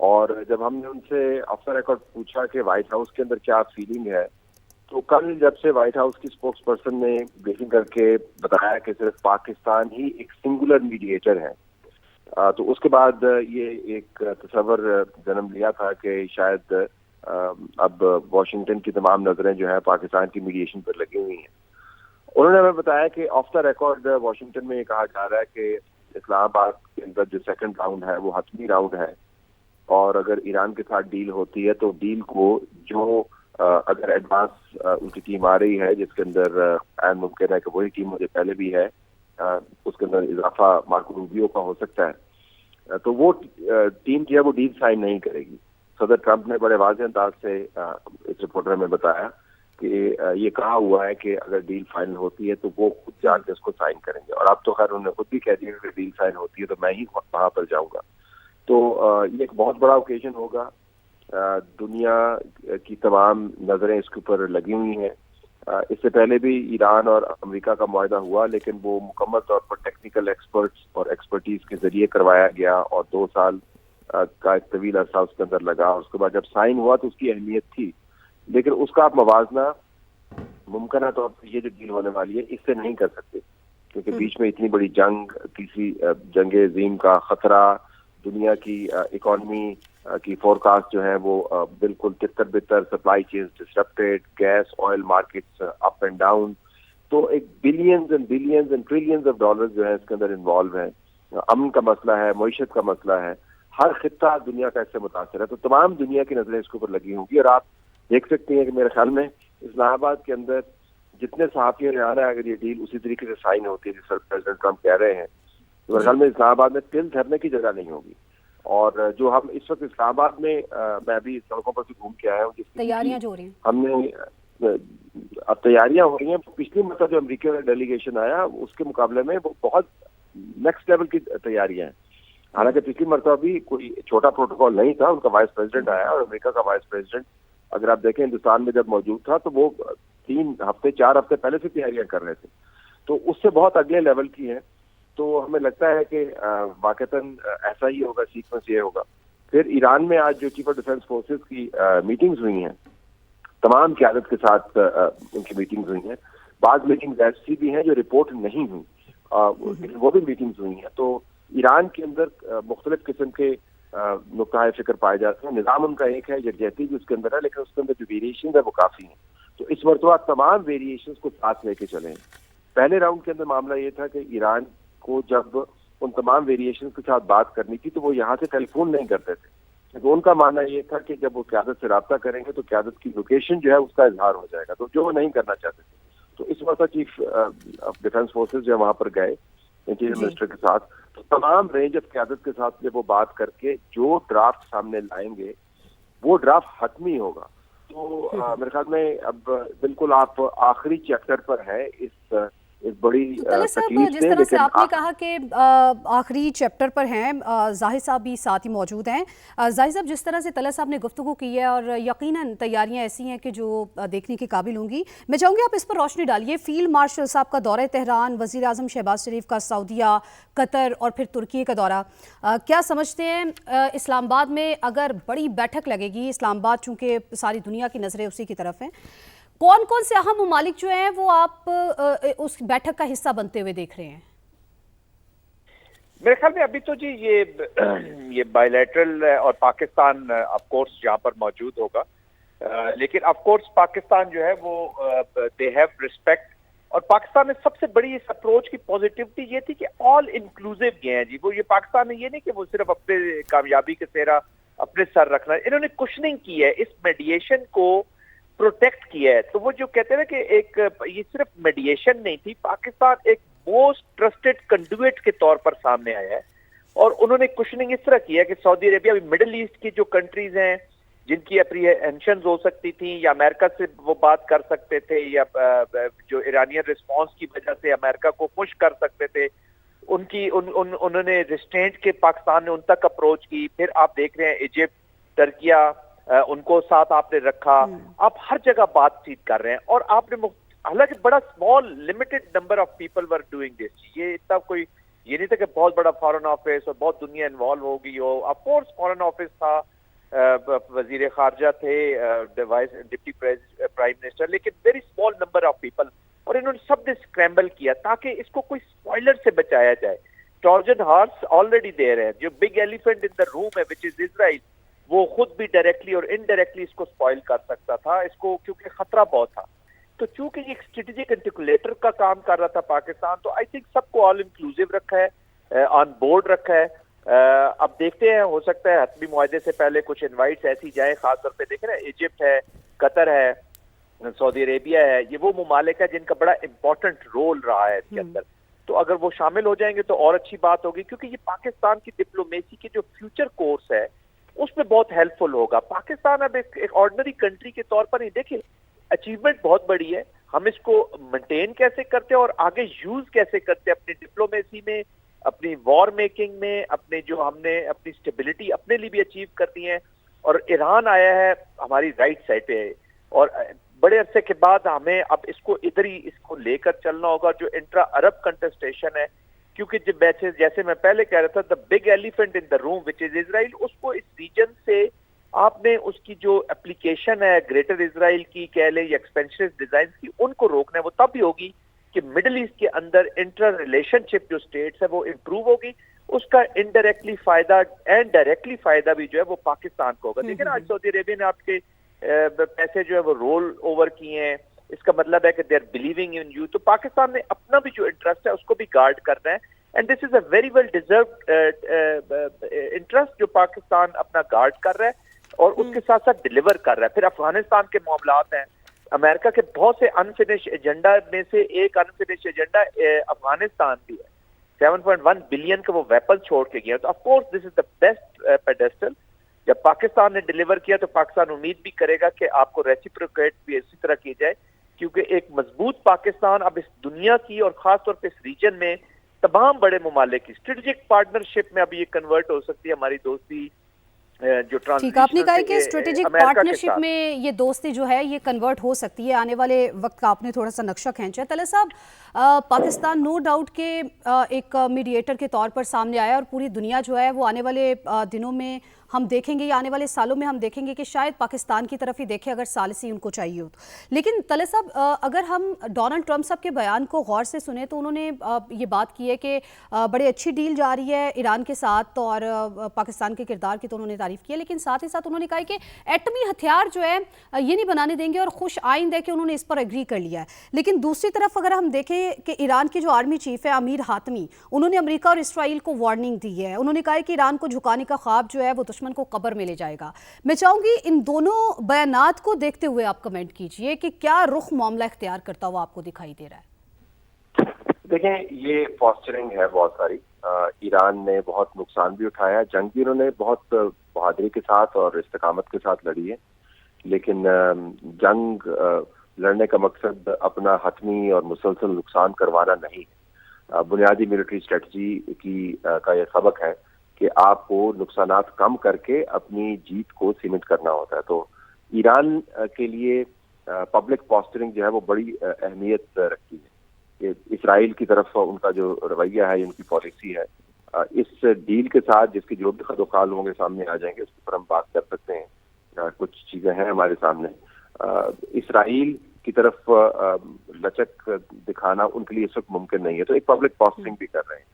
اور جب ہم نے ان سے آف دا ریکارڈ پوچھا کہ وائٹ ہاؤس کے اندر کیا فیلنگ ہے، تو کل جب سے وائٹ ہاؤس کی اسپوکس پرسن نے بریفنگ کر کے بتایا کہ صرف پاکستان ہی ایک سنگولر میڈییٹر ہے، تو اس کے بعد یہ ایک تصور جنم لیا تھا کہ شاید اب واشنگٹن کی تمام نظریں جو ہے پاکستان کی میڈیشن پر لگی ہوئی ہیں۔ انہوں نے ہمیں بتایا کہ آف دا ریکارڈ واشنگٹن میں یہ کہا جا رہا ہے کہ اسلام آباد کے اندر جو سیکنڈ راؤنڈ ہے وہ حتمی راؤنڈ ہے، اور اگر ایران کے ساتھ ڈیل ہوتی ہے تو ڈیل کو جو اگر ایڈوانس ان کی ٹیم آ رہی ہے جس کے اندر عین ممکن ہے کہ وہی ٹیم مجھے پہلے بھی ہے، اس کے اندر اضافہ مارکو روبیو کا ہو سکتا ہے، تو وہ ٹیم جو ہے وہ ڈیل سائن نہیں کرے گی۔ صدر ٹرمپ نے بڑے واضح انداز سے اس رپورٹر میں بتایا کہ یہ کہا ہوا ہے کہ اگر ڈیل فائنل ہوتی ہے تو وہ خود جا کے اس کو سائن کریں گے، اور اب تو خیر انہوں نے خود بھی کہہ دیا کہ ڈیل سائن ہوتی ہے تو میں ہی وہاں پر جاؤں گا۔ تو یہ ایک بہت بڑا اوکیزن ہوگا، دنیا کی تمام نظریں اس کے اوپر لگی ہوئی ہیں۔ اس سے پہلے بھی ایران اور امریکہ کا معاہدہ ہوا، لیکن وہ مکمل طور پر ٹیکنیکل ایکسپرٹس اور ایکسپرٹیز کے ذریعے کروایا گیا، اور 2 سال کا ایک طویل عرصہ اس کے اندر لگا۔ اس کے بعد جب سائن ہوا تو اس کی اہمیت تھی، لیکن اس کا آپ موازنہ ممکنہ طور پر یہ جو ڈیل ہونے والی ہے اس سے نہیں کر سکتے، کیونکہ بیچ میں اتنی بڑی جنگ، تیسری جنگ عظیم کا خطرہ، دنیا کی اکانومی کی فورکاسٹ جو ہے وہ بالکل تتر بتر، supply chains disrupted, gas oil markets up and down, تو ایک billions and trillions of dollars جو ہے اس کے اندر انوالو ہیں۔ امن کا مسئلہ ہے، معیشت کا مسئلہ ہے، ہر خطہ دنیا کا اس سے متاثر ہے، تو تمام دنیا کی نظریں اس کے اوپر لگی ہوں گی۔ اور آپ دیکھ سکتے ہیں کہ میرے خیال میں اسلام آباد کے اندر جتنے صحافیوں نے آنا ہے، اگر یہ ڈیل اسی طریقے سے سائن ہوتی ہے جس طرح پریزیڈنٹ ٹرمپ کہہ رہے ہیں، تو میرے خیال میں اسلام آباد میں تل دھرنے کی جگہ نہیں ہوگی۔ اور جو ہم اس وقت اسلام آباد میں، میں ابھی سڑکوں پر سے گھوم کے آیا ہوں، جس تیاریاں جو ہو رہی ہیں، ہم نے اب تیاریاں ہو رہی ہیں، پچھلی مرتبہ جو امریکہ کا ڈیلیگیشن آیا اس کے مقابلے میں وہ بہت نیکسٹ لیول کی تیاریاں ہیں۔ حالانکہ پچھلی مرتبہ بھی کوئی چھوٹا پروٹوکول نہیں تھا، ان کا وائس پریزیڈنٹ آیا، اور امریکہ کا وائس پریزیڈنٹ اگر آپ دیکھیں ہندوستان میں جب موجود تھا تو وہ 3 ہفتے 4 ہفتے پہلے سے تیاریاں کر رہے تھے، تو اس سے بہت اگلے لیول کی ہیں۔ تو ہمیں لگتا ہے کہ واقعتاً ایسا ہی ہوگا، سیکوینس یہ ہوگا۔ پھر ایران میں آج جو چیف آف ڈیفینس فورسز کی میٹنگز ہوئی ہیں، تمام قیادت کے ساتھ ان کی میٹنگز ہوئی ہیں، بعض میٹنگز ایسی بھی ہیں جو رپورٹ نہیں ہوئی، وہ بھی میٹنگز ہوئی ہیں۔ تو ایران کے اندر مختلف قسم کے نقطۂ فکر پائے جاتے ہیں، نظام ان کا ایک ہے، یکجہتی بھی اس کے اندر ہے، لیکن اس کے اندر جو ویریشنز ہے وہ کافی ہیں۔ تو اس مرتبہ تمام ویریشنز کو ساتھ لے کے چلیں۔ پہلے راؤنڈ کے اندر معاملہ یہ تھا کہ ایران کو جب ان تمام ویریشنز کے ساتھ بات کرنی تھی تو وہ یہاں سے ٹیلی فون نہیں کرتے تھے، کیونکہ ان کا ماننا یہ تھا کہ جب وہ قیادت سے رابطہ کریں گے تو قیادت کی لوکیشن جو ہے اس کا اظہار ہو جائے گا، تو جو وہ نہیں کرنا چاہتے تھے۔ تو اس مرتبہ چیف آف ڈیفینس فورسز جو ہے وہاں پر گئے انٹیریئر منسٹر کے ساتھ، تو تمام رینج آف قیادت کے ساتھ جب وہ بات کر کے جو ڈرافٹ سامنے لائیں گے وہ ڈرافٹ حتمی ہوگا۔ تو میرے خیال میں اب بالکل آپ آخری چیپٹر پر ہے اس بڑی طلعت صاحب، جس طرح سے آپ نے کہا کہ آخری چیپٹر پر ہیں، زاہد صاحب بھی ساتھ ہی موجود ہیں۔ زاہد صاحب، جس طرح سے طلعت صاحب نے گفتگو کی ہے اور یقیناً تیاریاں ایسی ہیں کہ جو دیکھنے کے قابل ہوں گی، میں چاہوں گی آپ اس پر روشنی ڈالیے۔ فیلڈ مارشل صاحب کا دورہ تہران، وزیر اعظم شہباز شریف کا سعودیہ، قطر اور پھر ترکی کا دورہ، کیا سمجھتے ہیں اسلام آباد میں اگر بڑی بیٹھک لگے گی، اسلام آباد چونکہ ساری دنیا کی نظریں اسی کی طرف ہیں، کون کون سے اہم ممالک جو ہیں وہ آپ اس بیٹھک کا حصہ بنتے ہوئے دیکھ رہے ہیں؟ میرے خیال میں ابھی تو جی یہ بائی لیٹرل اور پاکستان آف کورس یہاں پر موجود ہوگا، لیکن آف کورس پاکستان جو ہے وہ دے ہیو ریسپیکٹ، اور پاکستان میں سب سے بڑی اس اپروچ کی پازیٹیوٹی یہ تھی کہ آل انکلوسیو گئے ہیں جی۔ وہ یہ پاکستان میں یہ نہیں کہ وہ صرف اپنے کامیابی کے سہرا اپنے سر رکھنا، انہوں نے کچھ نہیں کی ہے، اس میڈیشن کو پروٹیکٹ کیا ہے۔ تو وہ جو کہتے ہیں نا کہ ایک یہ صرف میڈیشن نہیں تھی، پاکستان ایک موسٹ ٹرسٹڈ کنڈویٹ کے طور پر سامنے آیا ہے، اور انہوں نے کچھ نہیں اس طرح کیا کہ سعودی عربیہ، مڈل ایسٹ کی جو کنٹریز ہیں جن کی اپریہنشنز ہو سکتی تھیں یا امریکہ سے وہ بات کر سکتے تھے، یا جو ایرانین رسپانس کی وجہ سے امریکہ کو پش کر سکتے تھے، انہوں نے ریسٹرینٹ کے پاکستان نے ان تک اپروچ کی۔ پھر آپ دیکھ رہے ہیں ایجپٹ، ترکیہ، ان کو ساتھ آپ نے رکھا، آپ ہر جگہ بات چیت کر رہے ہیں، اور آپ نے حالانکہ بڑا small limited number of people were doing this, یہ اتنا کوئی یہ نہیں تھا کہ بہت بڑا فارن آفس اور بہت دنیا انوالو ہو گئی ہو۔ آف کورس فارن آفس تھا، وزیر خارجہ تھے, ڈپٹی پرائم منسٹر, لیکن very small number of people, اور انہوں نے سب نے اسکریمبل کیا تاکہ اس کو کوئی اسپوائلر سے بچایا جائے. ٹروجن ہارس آلریڈی دیر ہے, جو بگ ایلیفینٹ ان دا روم ہے وچ از اسرائیل, وہ خود بھی ڈائریکٹلی اور انڈائریکٹلی اس کو اسپوائل کر سکتا تھا اس کو, کیونکہ خطرہ بہت تھا. تو چونکہ یہ ایک اسٹریٹجک انٹیکولیٹر کا کام کر رہا تھا پاکستان, تو آئی تھنک سب کو آل انکلوسیو رکھا ہے, آن بورڈ رکھا ہے. اب دیکھتے ہیں, ہو سکتا ہے حتمی معاہدے سے پہلے کچھ انوائٹس ایسی جائیں, خاص طور پہ دیکھیں نا ایجپٹ ہے, قطر ہے, سعودی عربیہ ہے, یہ وہ ممالک ہے جن کا بڑا امپورٹنٹ رول رہا ہے اس کے اندر. تو اگر وہ شامل ہو جائیں گے تو اور اچھی بات ہوگی, کیونکہ یہ پاکستان کی ڈپلومیسی کے جو فیوچر کورس ہے اس میں بہت ہیلپ فل ہوگا. پاکستان اب ایک آرڈنری کنٹری کے طور پر ہی دیکھیں, اچیومنٹ بہت بڑی ہے, ہم اس کو مینٹین کیسے کرتے ہیں اور آگے یوز کیسے کرتے ہیں اپنی ڈپلومیسی میں, اپنی وار میکنگ میں, اپنے جو ہم نے اپنی اسٹیبلٹی اپنے لیے بھی اچیو کرنی ہے. اور ایران آیا ہے ہماری رائٹ سائڈ پہ, اور بڑے عرصے کے بعد ہمیں اب اس کو ادھر ہی اس کو لے کر چلنا ہوگا جو انٹرا عرب کنٹسٹیشن ہے, کیونکہ جب جیسے میں پہلے کہہ رہا تھا, دا بگ ایلیفینٹ ان دا روم وچ از اسرائیل, اس کو اس ریجن سے آپ نے اس کی جو اپلیکیشن ہے گریٹر اسرائیل کی کہہ لیں یا ایکسپینشنسٹ ڈیزائنز کی, ان کو روکنا ہے. وہ تب بھی ہوگی کہ مڈل ایسٹ کے اندر انٹر ریلیشن شپ جو اسٹیٹس ہے وہ امپروو ہوگی, اس کا انڈائریکٹلی فائدہ اینڈ ڈائریکٹلی فائدہ بھی جو ہے وہ پاکستان کو ہوگا. دیکھیں نا آج سعودی عربیہ نے آپ کے پیسے جو ہے وہ رول اوور کیے ہیں, اس کا مطلب ہے کہ they are believing in you. تو پاکستان نے اپنا بھی جو انٹرسٹ ہے اس کو بھی گارڈ کرنا ہے, and this is a very well deserved interest جو پاکستان اپنا گارڈ کر رہا ہے اور اس کے ساتھ ساتھ ڈیلیور کر رہا ہے. پھر افغانستان کے معاملات ہیں, امریکہ کے بہت سے انفنش ایجنڈا میں سے ایک انفنش ایجنڈا افغانستان بھی ہے. 7.1 بلین کا وہ ویپن چھوڑ کے گیا, تو of course this is the best pedestal. جب پاکستان نے ڈیلیور کیا تو پاکستان امید بھی کرے گا کہ آپ کو ریسیپروکیٹ بھی اسی طرح کی جائے, کیونکہ ایک مضبوط پاکستان اب اس دنیا کی اور خاص طور پہ اس ریجن میں تمام بڑے ممالک کی اسٹریٹجک پارٹنرشپ میں اب یہ کنورٹ ہو سکتی ہے. ہماری دوستی جو ٹھیک آپ نے کہا کہ اسٹریٹجک پارٹنرشپ میں یہ دوستی جو ہے یہ کنورٹ ہو سکتی ہے. آنے والے وقت کا آپ نے تھوڑا سا نقشہ کھینچا ہے. طلعت صاحب, پاکستان نو ڈاؤٹ کے ایک میڈیٹر کے طور پر سامنے آیا, اور پوری دنیا جو ہے وہ آنے والے دنوں میں ہم دیکھیں گے, یا آنے والے سالوں میں ہم دیکھیں گے کہ شاید پاکستان کی طرف ہی دیکھیں اگر ثالثی ان کو چاہیے ہو. لیکن طلعت صاحب, اگر ہم ڈونلڈ ٹرمپ صاحب کے بیان کو غور سے سنیں تو انہوں نے یہ بات کی ہے کہ بڑی اچھی ڈیل جا رہی ہے ایران کے ساتھ, اور پاکستان کے کردار کی تو انہوں نے تعریف کی ہے, لیکن ساتھ ہی ساتھ انہوں نے کہا کہ ایٹمی ہتھیار جو ہے یہ نہیں بنانے دیں گے, اور خوش آئند ہے کہ انہوں نے اس پر ایگری کر لیا ہے. لیکن دوسری طرف اگر ہم دیکھیں کہ ایران کے جو آرمی چیف ہے امیر حاتمی, انہوں نے امریکہ اور اسرائیل کو وارننگ دی ہے. انہوں نے کہا ہے کہ ایران کو جھکانے کا خواب جو ہے وہ دشمن کو قبر میں لے جائے گا. میں چاہوں گی ان دونوں بیانات کو دیکھتے ہوئے آپ کمنٹ کیجئے کہ کیا رخ معاملہ اختیار کرتا ہوا آپ کو دکھائی دے رہا ہے. دیکھیں, یہ پوسچرنگ ہے بہت ساری. ایران نے بہت نقصان بھی اٹھایا, جنگ بھی انہوں نے بہت بہادری کے ساتھ اور استقامت کے ساتھ لڑی ہے, لیکن جنگ لڑنے کا مقصد اپنا حتمی اور مسلسل نقصان کروانا نہیں. بنیادی ملٹری اسٹریٹجی کی کا یہ سبق ہے کہ آپ کو نقصانات کم کر کے اپنی جیت کو سیمنٹ کرنا ہوتا ہے. تو ایران کے لیے پبلک پوسچرنگ جو ہے وہ بڑی اہمیت رکھتی ہے. اسرائیل کی طرف ان کا جو رویہ ہے, ان کی پالیسی ہے, اس ڈیل کے ساتھ جس کے جو بھی خد و خال ہوں گے سامنے آ جائیں گے, اس پر ہم بات کر سکتے ہیں. کچھ چیزیں ہیں ہمارے سامنے. اسرائیل کی طرف لچک دکھانا ان کے لیے اس وقت ممکن نہیں ہے, تو ایک پبلک پوسچرنگ بھی کر رہے ہیں.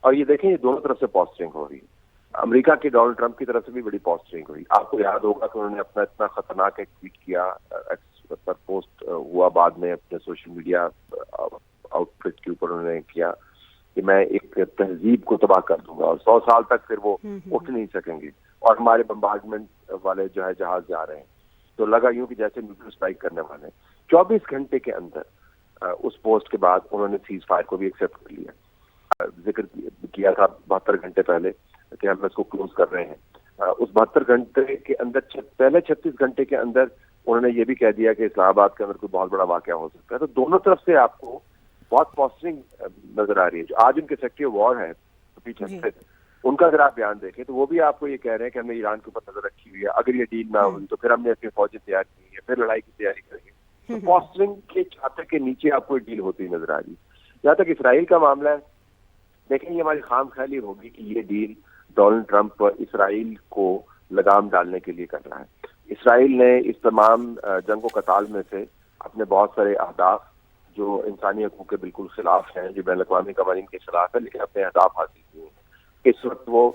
اور یہ دیکھیں, یہ دونوں طرف سے پوسچرنگ ہو رہی ہے. امریکہ کے ڈونلڈ ٹرمپ کی طرف سے بھی بڑی پوسچرنگ ہوئی. آپ کو یاد ہوگا کہ انہوں نے اپنا اتنا خطرناک ایک ٹویٹ کیا, پر پوسٹ ہوا بعد میں اپنے سوشل میڈیا آؤٹ فٹ کے اوپر انہوں نے کیا کہ میں ایک تہذیب کو تباہ کر دوں گا اور 100 سال تک پھر وہ اٹھ نہیں سکیں گے, اور ہمارے بمبارڈمنٹ والے جو ہے جہاز جا رہے ہیں. تو لگا یوں کہ جیسے نیوکلیر اسٹرائک کرنے والے ہیں. 24 گھنٹے کے اندر اس پوسٹ کے بعد انہوں نے سیز فائر کو بھی ایکسیپٹ کر لیا. ذکر کیا تھا 72 گھنٹے پہلے کہ ہم اس کو کلوز کر رہے ہیں. اس 72 گھنٹے کے اندر پہلے 36 گھنٹے کے اندر انہوں نے یہ بھی کہہ دیا کہ اسلام آباد کے اندر کوئی بہت بڑا واقعہ ہو سکتا ہے. تو دونوں طرف سے آپ کو بہت پوسچرنگ نظر آ رہی ہے. جو آج ان کے سیکٹری آف وار ہے پیچھے سے, ان کا اگر آپ بیان دیکھیں تو وہ بھی آپ کو یہ کہہ رہے ہیں کہ ہم نے ایران کے اوپر نظر رکھی ہوئی ہے, اگر یہ ڈیل نہ ہوئی تو پھر ہم نے اپنی فوجیں تیار کی ہے, پھر لڑائی کی تیاری کریں گے. تو پوسچرنگ کے چھاتے کے نیچے آپ کو ڈیل ہوتی نظر آ رہی. جہاں تک اسرائیل کا معاملہ ہے, دیکھیں یہ ہماری خام خیالی ہوگی کہ یہ ڈیل ڈونلڈ ٹرمپ اسرائیل کو لگام ڈالنے کے لیے کر رہا ہے۔ اسرائیل نے اس تمام جنگ و قتال میں سے اپنے بہت سارے اہداف جو انسانی حقوق کے بالکل خلاف ہیں، جو بین الاقوامی قوانین کے خلاف ہے، لیکن اپنے اہداف حاصل کیے ہیں۔ اس وقت وہ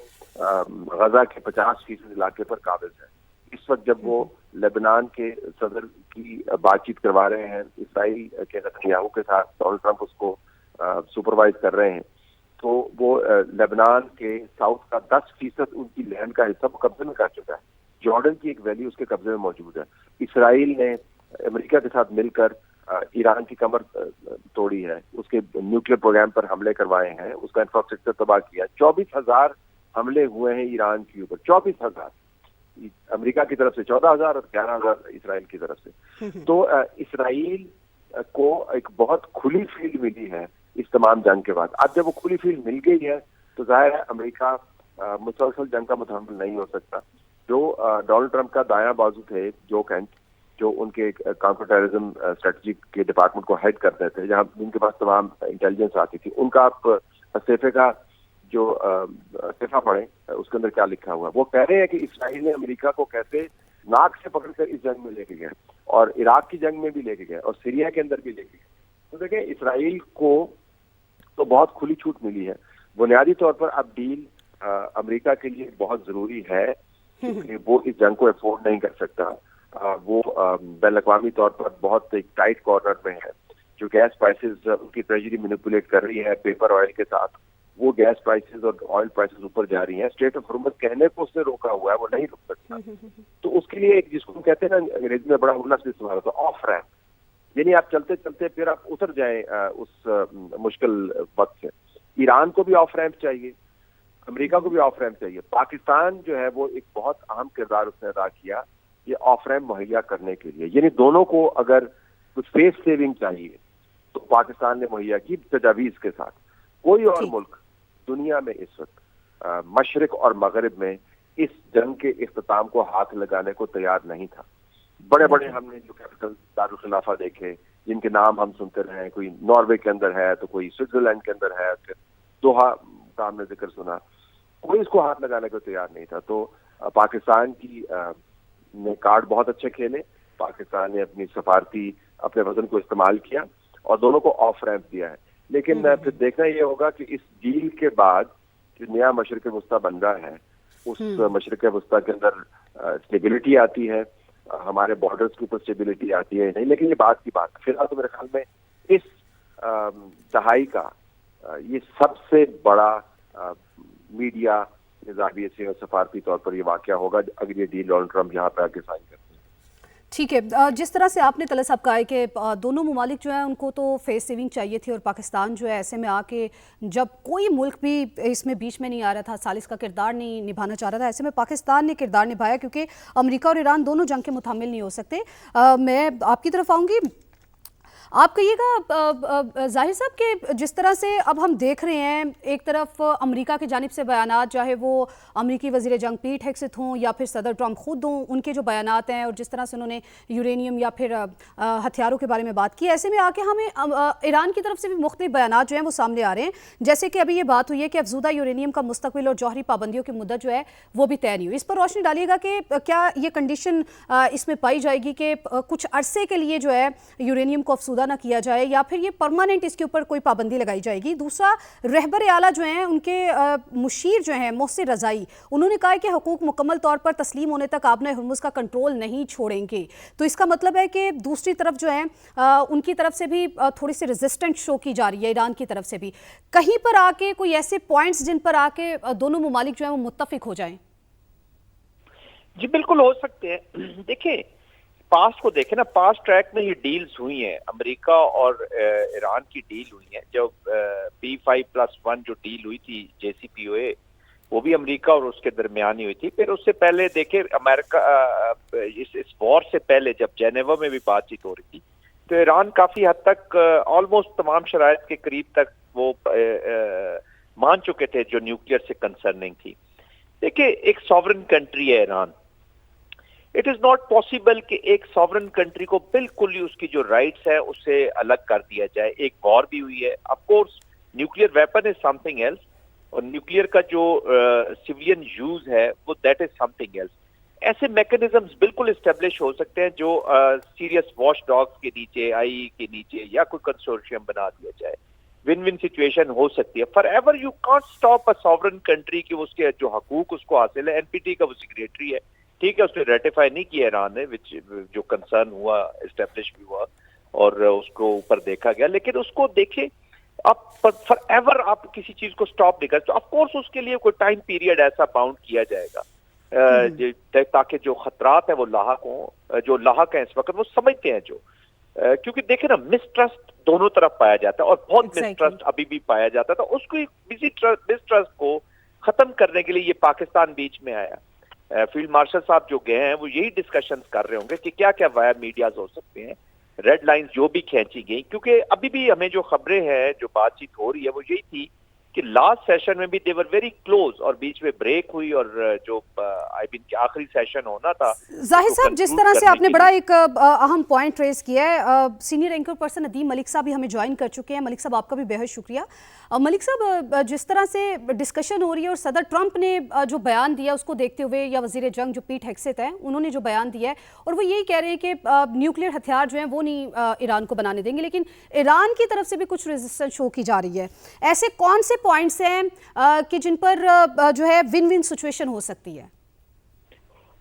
غزہ کے 50% علاقے پر قابض ہے۔ اس وقت جب وہ لبنان کے صدر کی بات چیت کروا رہے ہیں اسرائیل کے نتنیاہو کے ساتھ، ڈونلڈ ٹرمپ اس کو سپروائز کر رہے ہیں، تو وہ لبنان کے ساؤتھ کا 10% ان کی لینڈ کا حصہ وہ قبضے میں کر چکا ہے۔ جارڈن کی ایک ویلی اس کے قبضے میں موجود ہے۔ اسرائیل نے امریکہ کے ساتھ مل کر ایران کی کمر توڑی ہے، اس کے نیوکلیر پروگرام پر حملے کروائے ہیں، اس کا انفراسٹرکچر تباہ کیا۔ 24,000 حملے ہوئے ہیں ایران کے اوپر، 24,000 امریکہ کی طرف سے، 14,000 اور 11,000 اسرائیل کی طرف سے۔ تو اسرائیل کو ایک بہت کھلی فیلڈ ملی ہے اس تمام جنگ کے بعد۔ اب جب وہ کھلی فیلڈ مل گئی ہے تو ظاہر ہے امریکہ مسلسل جنگ کا متحمل نہیں ہو سکتا۔ جو ڈونلڈ ٹرمپ کا دایاں بازو تھے، جو کینٹ، جو ان کے کاؤنٹر ٹیررزم اسٹریٹجی کے ڈپارٹمنٹ کو ہیڈ کرتے تھے، جہاں ان کے پاس تمام انٹیلیجنس آتی تھی، ان کا آپ استعفے کا جو استعفیٰ پڑھیں اس کے اندر کیا لکھا ہوا ہے۔ وہ کہہ رہے ہیں کہ اسرائیل نے امریکہ کو کیسے ناک سے پکڑ کر اس جنگ میں لے کے گئے، اور عراق کی جنگ میں بھی لے کے گئے، اور سیریا کے اندر بھی لے کے گئے۔ تو دیکھیں اسرائیل کو تو بہت کھلی چھوٹ ملی ہے۔ بنیادی طور پر اب ڈیل امریکہ کے لیے بہت ضروری ہے، کیونکہ وہ اس جنگ کو افورڈ نہیں کر سکتا۔ وہ بین الاقوامی طور پر بہت ایک ٹائٹ کارنر میں ہے۔ جو گیس پرائسز ان کی ٹریجری مینیپولیٹ کر رہی ہے پیپر آئل کے ساتھ، وہ گیس پرائسز اور آئل پرائسز اوپر جا رہی ہیں۔ اسٹیٹ آف ہرمز کہنے کو اس نے روکا ہوا ہے، وہ نہیں رک سکتا۔ تو اس کے لیے ایک، جس کو ہم کہتے ہیں نا انگریزی میں بڑا لفظ استعمال ہوتا ہے، آف ریمپ، یعنی آپ چلتے چلتے پھر آپ اتر جائیں اس مشکل وقت سے۔ ایران کو بھی آف ریمپ چاہیے، امریکہ کو بھی آف ریمپ چاہیے۔ پاکستان جو ہے وہ ایک بہت اہم کردار اس نے ادا کیا یہ آف ریمپ مہیا کرنے کے لیے، یعنی دونوں کو اگر کچھ فیس سیونگ چاہیے تو پاکستان نے مہیا کی تجاویز کے ساتھ۔ کوئی اور ملک دنیا میں اس وقت مشرق اور مغرب میں اس جنگ کے اختتام کو ہاتھ لگانے کو تیار نہیں تھا۔ بڑے بڑے ہم نے جو کیپٹل دارالخلافہ دیکھے، جن کے نام ہم سنتے رہے ہیں، کوئی ناروے کے اندر ہے تو کوئی سوئٹزرلینڈ کے اندر ہے، پھر دوحہ کا ہم نے ذکر سنا، کوئی اس کو ہاتھ لگانے کو تیار نہیں تھا۔ تو پاکستان کی نے کارڈ بہت اچھے کھیلے، پاکستان نے اپنی سفارتی اپنے وزن کو استعمال کیا اور دونوں کو آف ریمپ دیا ہے۔ لیکن پھر دیکھنا یہ ہوگا کہ اس ڈیل کے بعد جو نیا مشرق وسطیٰ بن رہا ہے، اس مشرق وسطیٰ کے اندر اسٹیبلٹی آتی ہے، ہمارے بارڈرز کے اوپر اسٹیبلٹی آتی ہے نہیں، لیکن یہ بات کی بات فی الحال تو میرے خیال میں اس دہائی کا یہ سب سے بڑا میڈیا زاویے سے اور سفارتی طور پر یہ واقعہ ہوگا اگر یہ ڈیل ڈونلڈ ٹرمپ یہاں پہ آ کے سائن کرتے ہیں۔ ٹھیک ہے، جس طرح سے آپ نے طلعت صاحب کہا ہے کہ دونوں ممالک جو ہیں ان کو تو فیس سیونگ چاہیے تھی، اور پاکستان جو ہے ایسے میں آ کے جب کوئی ملک بھی اس میں بیچ میں نہیں آ رہا تھا، ثالث کا کردار نہیں نبھانا چاہ رہا تھا، ایسے میں پاکستان نے کردار نبھایا، کیونکہ امریکہ اور ایران دونوں جنگ کے متحمل نہیں ہو سکتے۔ میں آپ کی طرف آؤں گی، آپ کہیے گا ظاہر صاحب کہ جس طرح سے اب ہم دیکھ رہے ہیں، ایک طرف امریکہ کی جانب سے بیانات، چاہے وہ امریکی وزیر جنگ پیٹ ہیگسیت ہوں یا پھر صدر ٹرمپ خود ہوں، ان کے جو بیانات ہیں اور جس طرح سے انہوں نے یورینیم یا پھر ہتھیاروں کے بارے میں بات کی، ایسے میں آ کے ہمیں ایران کی طرف سے بھی مختلف بیانات جو ہیں وہ سامنے آ رہے ہیں، جیسے کہ ابھی یہ بات ہوئی ہے کہ افزودہ یورینیم کا مستقبل اور جوہری پابندیوں کی مدت جو ہے وہ بھی طے نہیں ہوئی۔ اس پر روشنی ڈالیے گا کہ کیا یہ کنڈیشن اس میں پائی جائے گی کہ کچھ عرصے کے لیے جو ہے یورینیم کو افزودہ نہ کیا جائے، یا پھر یہ پرماننٹ اس کے اوپر کوئی پابندی لگائی جائے گی؟ دوسرا، رہبر اعلیٰ جو ہیں ان کے مشیر جو ہیں محسن رضائی، انہوں نے کہا ہے کہ حقوق مکمل طور پر تسلیم ہونے تک آبنۂ ہرمز کا کنٹرول نہیں چھوڑیں گے۔ تو اس کا مطلب ہے کہ دوسری طرف جو ہے ان کی طرف سے بھی تھوڑی سی ریزسٹنٹ شو کی جا رہی ہے، ایران کی طرف سے بھی کہیں پر آ کے کوئی ایسے پوائنٹس جن پر آ کے دونوں ممالک جو ہیں وہ متفق ہو جائیں۔ جی بالکل ہو سکتے ہیں۔ دیکھیں پاسٹ کو دیکھیں نا، پاسٹ ٹریک میں یہ ڈیلز ہوئی ہیں، امریکہ اور ایران کی ڈیل ہوئی ہیں۔ جب P5+1 جو ڈیل ہوئی تھی JCPOA، وہ بھی امریکہ اور اس کے درمیان ہی ہوئی تھی۔ پھر اس سے پہلے دیکھیں امریکہ اس وار سے پہلے جب جنیوا میں بھی بات چیت ہو رہی تھی تو ایران کافی حد تک آلموسٹ تمام شرائط کے قریب تک وہ مان چکے تھے جو نیوکلیئر سے کنسرننگ تھی۔ دیکھیں ایک ساورن کنٹری ہے Iran, it is not possible کہ ایک ساورن کنٹری کو بالکل ہی اس کی جو رائٹس ہے اس سے الگ کر دیا جائے۔ ایک وار بھی ہوئی ہے، of course nuclear weapon is something else, اور نیوکلیئر کا جو سیویلین یوز ہے وہ that is something else. ایسے میکنزمز بالکل اسٹیبلش ہو سکتے ہیں جو سیریس واش ڈاگز کے نیچے آئی کے نیچے یا کوئی کنسورشیم بنا دیا جائے. ون ون سچویشن ہو سکتی ہے. For ever you can't stop a sovereign country کہ اس کے جو حقوق اس کو حاصل ہے. این پی ٹی کا وہ سیکریٹری ہے, ٹھیک ہے, اس نے ریٹیفائی نہیں کیا ایران نے, جو کنسرن ہوا اسٹیبلش بھی ہوا اور اس کو اوپر دیکھا گیا, لیکن اس کو دیکھیں آپ فار ایور آپ کسی چیز کو اسٹاپ نہیں کرتے. آف کورس اس کے لیے کوئی ٹائم پیریڈ ایسا باؤنڈ کیا جائے گا تاکہ جو خطرات ہیں وہ لاحق ہوں. جو لاحق ہیں اس وقت وہ سمجھتے ہیں جو, کیونکہ دیکھیں نا مسٹرسٹ دونوں طرف پایا جاتا ہے اور بہت مسٹرسٹ ابھی بھی پایا جاتا تھا. اس کو مسٹرسٹ کو ختم کرنے کے لیے یہ پاکستان بیچ میں آیا. فیلڈ مارشل صاحب جو گئے ہیں وہ یہی ڈسکشنز کر رہے ہوں گے کہ کیا کیا وائر میڈیاز ہو سکتے ہیں, ریڈ لائنز جو بھی کھینچی گئی. کیونکہ ابھی بھی ہمیں جو خبریں ہیں جو بات چیت ہو رہی ہے وہ یہی تھی کہ لاسٹ سیشن میں بھی دے ور ویری کلوز اور بیچ میں بریک ہوئی, اور جو آئی مین کہ آخری سیشن ہونا تھا. ظاہر صاحب جس طرح سے آپ نے بڑا ایک اہم پوائنٹ ریز کیا ہے, سینئر اینکر پرسن ندیم ملک صاحب بھی ہمیں جوائن کر چکے ہیں. ملک صاحب آپ کا بھی بہت شکریہ. ملک صاحب جس طرح سے ڈسکشن ہو رہی ہے اور صدر ٹرمپ نے جو بیان دیا اس کو دیکھتے ہوئے, یا وزیر جنگ جو پیٹ ہیگسیت ہیں انہوں نے جو بیان دیا ہے, اور وہ یہی کہہ رہے ہیں کہ نیوکلیئر ہتھیار جو ہیں وہ نہیں ایران کو بنانے دیں گے, لیکن ایران کی طرف سے بھی کچھ ریزسٹنس شو کی جا رہی ہے. ایسے کون سے پوائنٹس ہیں کہ جن پر جو ہے ون ون سچویشن ہو سکتی ہے؟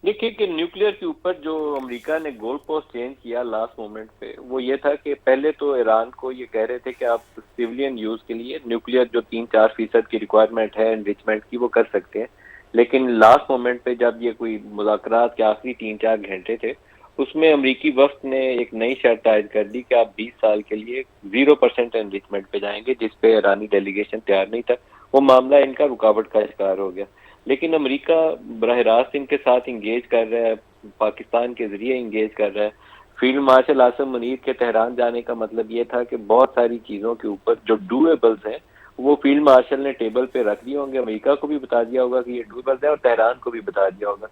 دیکھیے کہ نیوکلیئر کے اوپر جو امریکہ نے گول پوسٹ چینج کیا لاسٹ مومنٹ پہ, وہ یہ تھا کہ پہلے تو ایران کو یہ کہہ رہے تھے کہ آپ سیولین یوز کے لیے نیوکلیئر جو 3-4% کی ریکوائرمنٹ ہے انریچمنٹ کی وہ کر سکتے ہیں. لیکن لاسٹ مومنٹ پہ جب یہ کوئی مذاکرات کے آخری 3-4 گھنٹے تھے, اس میں امریکی وفد نے ایک نئی شرط عائد کر دی کہ آپ 20 سال کے لیے 0% انریچمنٹ پہ جائیں گے, جس پہ ایرانی ڈیلیگیشن تیار نہیں تھا. وہ معاملہ ان کا رکاوٹ کا شکار ہو گیا. لیکن امریکہ براہ راست ان کے ساتھ انگیج کر رہا ہے, پاکستان کے ذریعے انگیج کر رہا ہے. فیلڈ مارشل عاصم منیر کے تہران جانے کا مطلب یہ تھا کہ بہت ساری چیزوں کے اوپر جو ڈویبلز ہیں وہ فیلڈ مارشل نے ٹیبل پہ رکھ دیے ہوں گے. امریکہ کو بھی بتا دیا ہوگا کہ یہ ڈویبلز ہے, اور تہران کو بھی بتا دیا ہوگا.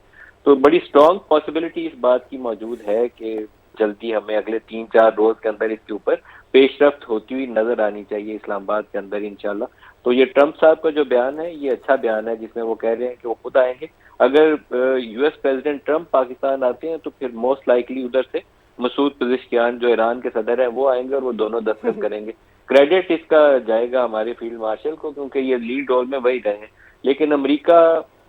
تو بڑی اسٹرانگ پاسبلٹی اس بات کی موجود ہے کہ جلدی ہمیں اگلے 3-4 روز کے اندر اس کے اوپر پیش رفت ہوتی ہوئی نظر آنی چاہیے اسلام آباد کے اندر انشاءاللہ. تو یہ ٹرمپ صاحب کا جو بیان ہے یہ اچھا بیان ہے, جس میں وہ کہہ رہے ہیں کہ وہ خود آئیں گے. اگر U S president Trump Pakistan آتے ہیں تو پھر موسٹ لائکلی ادھر سے مسعود پزشکیان جو ایران کے صدر ہیں وہ آئیں گے, اور وہ دونوں دستخط کریں گے. کریڈٹ اس کا جائے گا ہمارے فیلڈ مارشل کو, کیونکہ یہ لیڈ رول میں وہی رہے. لیکن امریکہ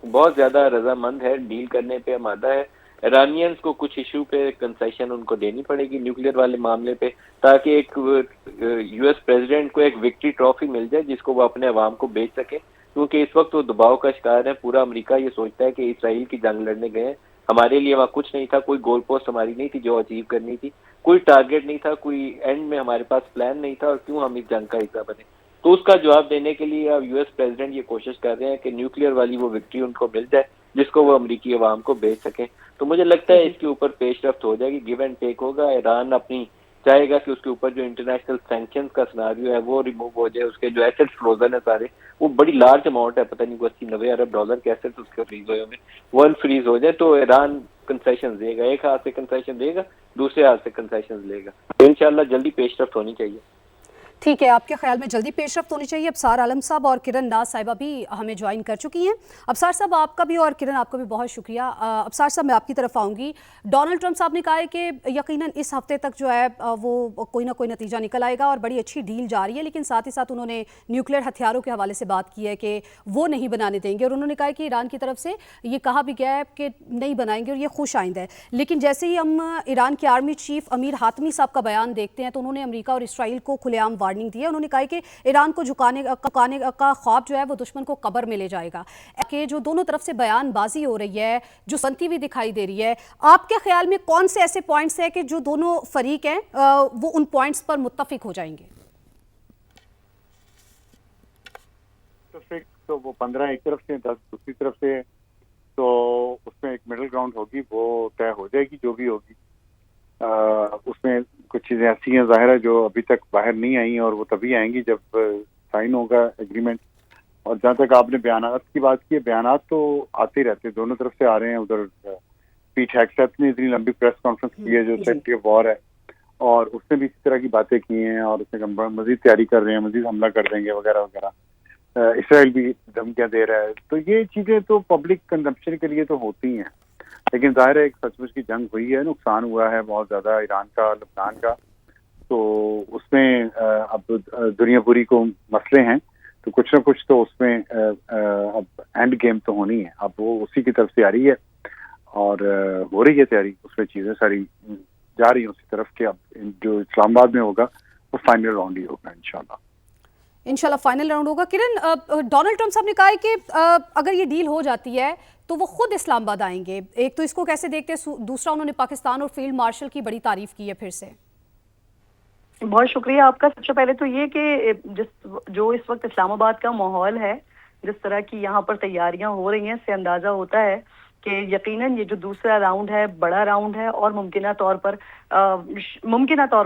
بہت زیادہ رضامند ہے, ڈیل کرنے پہ آمادہ ہے. ایرانینز کو کچھ ایشو پہ کنسیشن ان کو دینی پڑے گی نیوکلیئر والے معاملے پہ, تاکہ ایک یو ایس پریزیڈنٹ کو ایک وکٹری ٹرافی مل جائے جس کو وہ اپنے عوام کو بیچ سکے. کیونکہ اس وقت وہ دباؤ کا شکار ہے. پورا امریکہ یہ سوچتا ہے کہ اسرائیل کی جنگ لڑنے گئے ہیں, ہمارے لیے وہاں کچھ نہیں تھا, کوئی گول پوسٹ ہماری نہیں تھی جو اچیو کرنی تھی, کوئی ٹارگیٹ نہیں تھا, کوئی اینڈ میں ہمارے پاس پلان نہیں تھا, اور کیوں ہم اس جنگ کا حصہ بنے. تو اس کا جواب دینے کے لیے اب یو ایس پریزیڈنٹ یہ کوشش کر رہے ہیں کہ نیوکلیئر والی وہ وکٹری ان کو مل جائے جس کو وہ امریکی عوام کو بیچ سکیں. تو مجھے لگتا ہے اس کے اوپر پیش رفت ہو جائے گی, گیو اینڈ ٹیک ہوگا. ایران اپنی چاہے گا کہ اس کے اوپر جو انٹرنیشنل سینکشنز کا سناریو ہے وہ ریموو ہو جائے, اس کے جو ایسٹ فروزن ہے سارے, وہ بڑی لارج اماؤنٹ ہے, پتہ نہیں کو 80-90 ارب ڈالر کے ایسٹ اس کے فریز ہوئے ہوں, وہ فریز ہو جائے تو ایران کنسیشن دے گا, ایک ہاتھ سے کنسیشن دے گا, دوسرے ہاتھ سے کنسیشن لے گا. تو انشاءاللہ جلدی پیش رفت ہونی چاہیے. ٹھیک ہے, آپ کے خیال میں جلدی پیش رفت ہونی چاہیے. ابصار عالم صاحب اور کرن ناز صاحبہ بھی ہمیں جوائن کر چکی ہیں. ابصار صاحب آپ کا بھی اور کرن آپ کا بھی بہت شکریہ. ابصار صاحب میں آپ کی طرف آؤں گی. ڈونلڈ ٹرمپ صاحب نے کہا ہے کہ یقیناً اس ہفتے تک جو ہے وہ کوئی نہ کوئی نتیجہ نکل آئے گا اور بڑی اچھی ڈیل جا رہی ہے, لیکن ساتھ ہی ساتھ انہوں نے نیوکلیئر ہتھیاروں کے حوالے سے بات کی ہے کہ وہ نہیں بنانے دیں گے, اور انہوں نے کہا ہے کہ ایران کی طرف سے یہ کہا بھی گیا ہے کہ نہیں بنائیں گے اور یہ خوش آئندہ ہے. لیکن جیسے ہی ہم ایران کے آرمی چیف امیر حاتمی صاحب کا بیان دیکھتے ہیں تو انہوں نے امریکہ اور اسرائیل کو کھلے عام وارننگ دی ہے. انہوں نے کہا کہ ایران کو جھکانے کا خواب جو ہے وہ دشمن کو قبر میں لے جائے گا. کہ جو دونوں طرف سے بیان بازی ہو رہی ہے, جو سنتی ہوئی دکھائی دے رہی ہے, آپ کے خیال میں کون سے ایسے پوائنٹس ہیں کہ جو دونوں فریق ہیں وہ ان پوائنٹس پر متفق ہو جائیں گے؟ تو وہ 15 ایک طرف سے 10 دوسری طرف سے, تو اس میں ایک مڈل گراؤنڈ ہوگی, وہ طے ہو جائے گی جو بھی ہوگی. اس میں کچھ چیزیں ایسی ہیں ظاہر ہے جو ابھی تک باہر نہیں آئی ہیں, اور وہ تبھی آئیں گی جب سائن ہوگا ایگریمنٹ. اور جہاں تک آپ نے بیانات کی بات کی ہے, بیانات تو آتے ہی رہتے ہیں, دونوں طرف سے آ رہے ہیں. ادھر پیٹ ہیگسیت نے اتنی لمبی پریس کانفرنس کی ہے جو سیکرٹری آف وار ہے, اور اس نے بھی اسی طرح کی باتیں کی ہیں, اور اس نے مزید تیاری کر رہے ہیں, مزید حملہ کر دیں گے وغیرہ وغیرہ. اسرائیل بھی دھمکیاں دے رہا ہے. تو یہ چیزیں تو پبلک کنزمپشن کے لیے تو ہوتی ہیں, لیکن ظاہر ہے ایک سچ مچ کی جنگ ہوئی ہے، نقصان ہوا ہے بہت زیادہ ایران کا، لبنان کا، تو اس میں اب دنیا پوری کو مسئلے ہیں، تو کچھ نہ کچھ تو اس میں اب اینڈ گیم تو ہونی ہے، اب وہ اسی کی طرف سے آ رہی ہے اور ہو رہی ہے تیاری، اس میں چیزیں ساری جا رہی ہیں اسی طرف کہ اب جو اسلام آباد میں ہوگا وہ فائنل راؤنڈ ہی ہوگا انشاءاللہ فائنل راؤنڈ ہوگا۔ کرن، ڈونلڈ ٹرمپ صاحب نے کہا ہے کہ اگر یہ ڈیل ہو جاتی ہے تو وہ خود اسلام آباد آئیں گے، ایک تو اس کو کیسے دیکھتے ہیں، دوسرا انہوں نے پاکستان اور فیلڈ مارشل کی بڑی تعریف کی ہے پھر سے۔ بہت شکریہ آپ کا۔ سب سے پہلے تو یہ کہ جو اس وقت اسلام آباد کا ماحول ہے، جس طرح کی یہاں پر تیاریاں ہو رہی ہیں، اس سے اندازہ ہوتا ہے کہ یقیناً یہ جو دوسرا راؤنڈ ہے بڑا راؤنڈ ہے، اور ممکنہ طور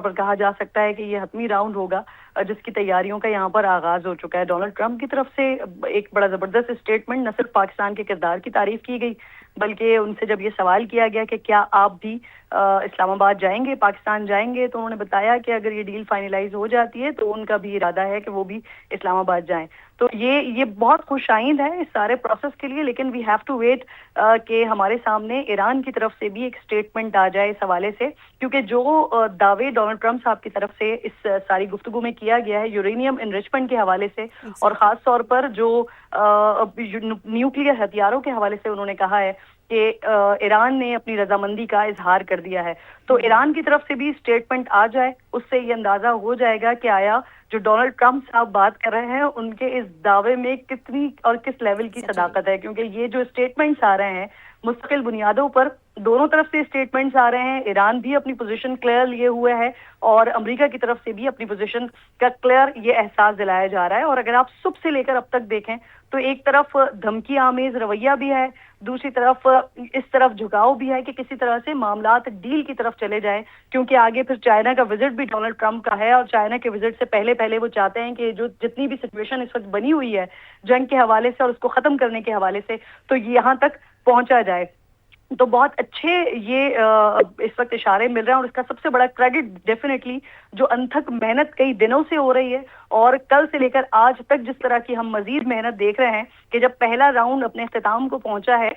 پر کہا جا سکتا ہے کہ یہ حتمی راؤنڈ ہوگا، جس کی تیاریوں کا یہاں پر آغاز ہو چکا ہے۔ ڈونلڈ ٹرمپ کی طرف سے ایک بڑا زبردست اسٹیٹمنٹ، نہ صرف پاکستان کے کردار کی تعریف کی گئی بلکہ ان سے جب یہ سوال کیا گیا کہ کیا آپ بھی اسلام آباد جائیں گے، پاکستان جائیں گے، تو انہوں نے بتایا کہ اگر یہ ڈیل فائنلائز ہو جاتی ہے تو ان کا بھی ارادہ ہے کہ وہ بھی اسلام آباد جائیں۔ تو یہ بہت خوش آئند ہے اس سارے پروسیس کے لیے، لیکن وی ہیو ٹو ویٹ کہ ہمارے سامنے ایران کی طرف سے بھی ایک اسٹیٹمنٹ آ جائے اس حوالے سے، کیونکہ جو دعوے ڈونلڈ ٹرمپ صاحب کی طرف سے اس ساری گفتگو میں کیا گیا ہے یورینیم انریچمنٹ کے حوالے سے، اور خاص طور پر جو نیوکلیئر ہتھیاروں کے حوالے سے انہوں نے کہا ہے کہ ایران نے اپنی رضامندی کا اظہار کر دیا ہے، تو ایران کی طرف سے بھی اسٹیٹمنٹ آ جائے، اس سے یہ اندازہ ہو جائے گا کہ آیا جو ڈونلڈ ٹرمپ صاحب بات کر رہے ہیں ان کے اس دعوے میں کتنی اور کس لیول کی صداقت ہے، کیونکہ یہ جو اسٹیٹمنٹس آ رہے ہیں مستقل بنیادوں پر دونوں طرف سے اسٹیٹمنٹس آ رہے ہیں، ایران بھی اپنی پوزیشن کلیئر لیے ہوئے ہے اور امریکہ کی طرف سے بھی اپنی پوزیشن کا کلیئر یہ احساس دلایا جا رہا ہے، اور اگر آپ صبح سے لے کر اب تک دیکھیں تو ایک طرف دھمکی آمیز رویہ بھی ہے، دوسری طرف اس طرف جھکاؤ بھی ہے کہ کسی طرح سے معاملات ڈیل کی طرف چلے جائیں، کیونکہ آگے پھر چائنا کا وزٹ بھی ڈونلڈ ٹرمپ کا ہے، اور چائنا کے وزٹ سے پہلے وہ چاہتے ہیں کہ جو جتنی بھی سچویشن اس وقت بنی ہوئی ہے جنگ کے حوالے سے اور اس کو ختم کرنے کے حوالے سے، تو یہاں تک پہنچا جائے۔ تو بہت اچھے یہ اس وقت اشارے مل رہے ہیں، اور اس کا سب سے بڑا کریڈٹ ڈیفینیٹلی جو انتھک محنت کئی دنوں سے ہو رہی ہے، اور کل سے لے کر آج تک جس طرح کی ہم مزید محنت دیکھ رہے ہیں کہ جب پہلا راؤنڈ اپنے اختتام کو پہنچا ہے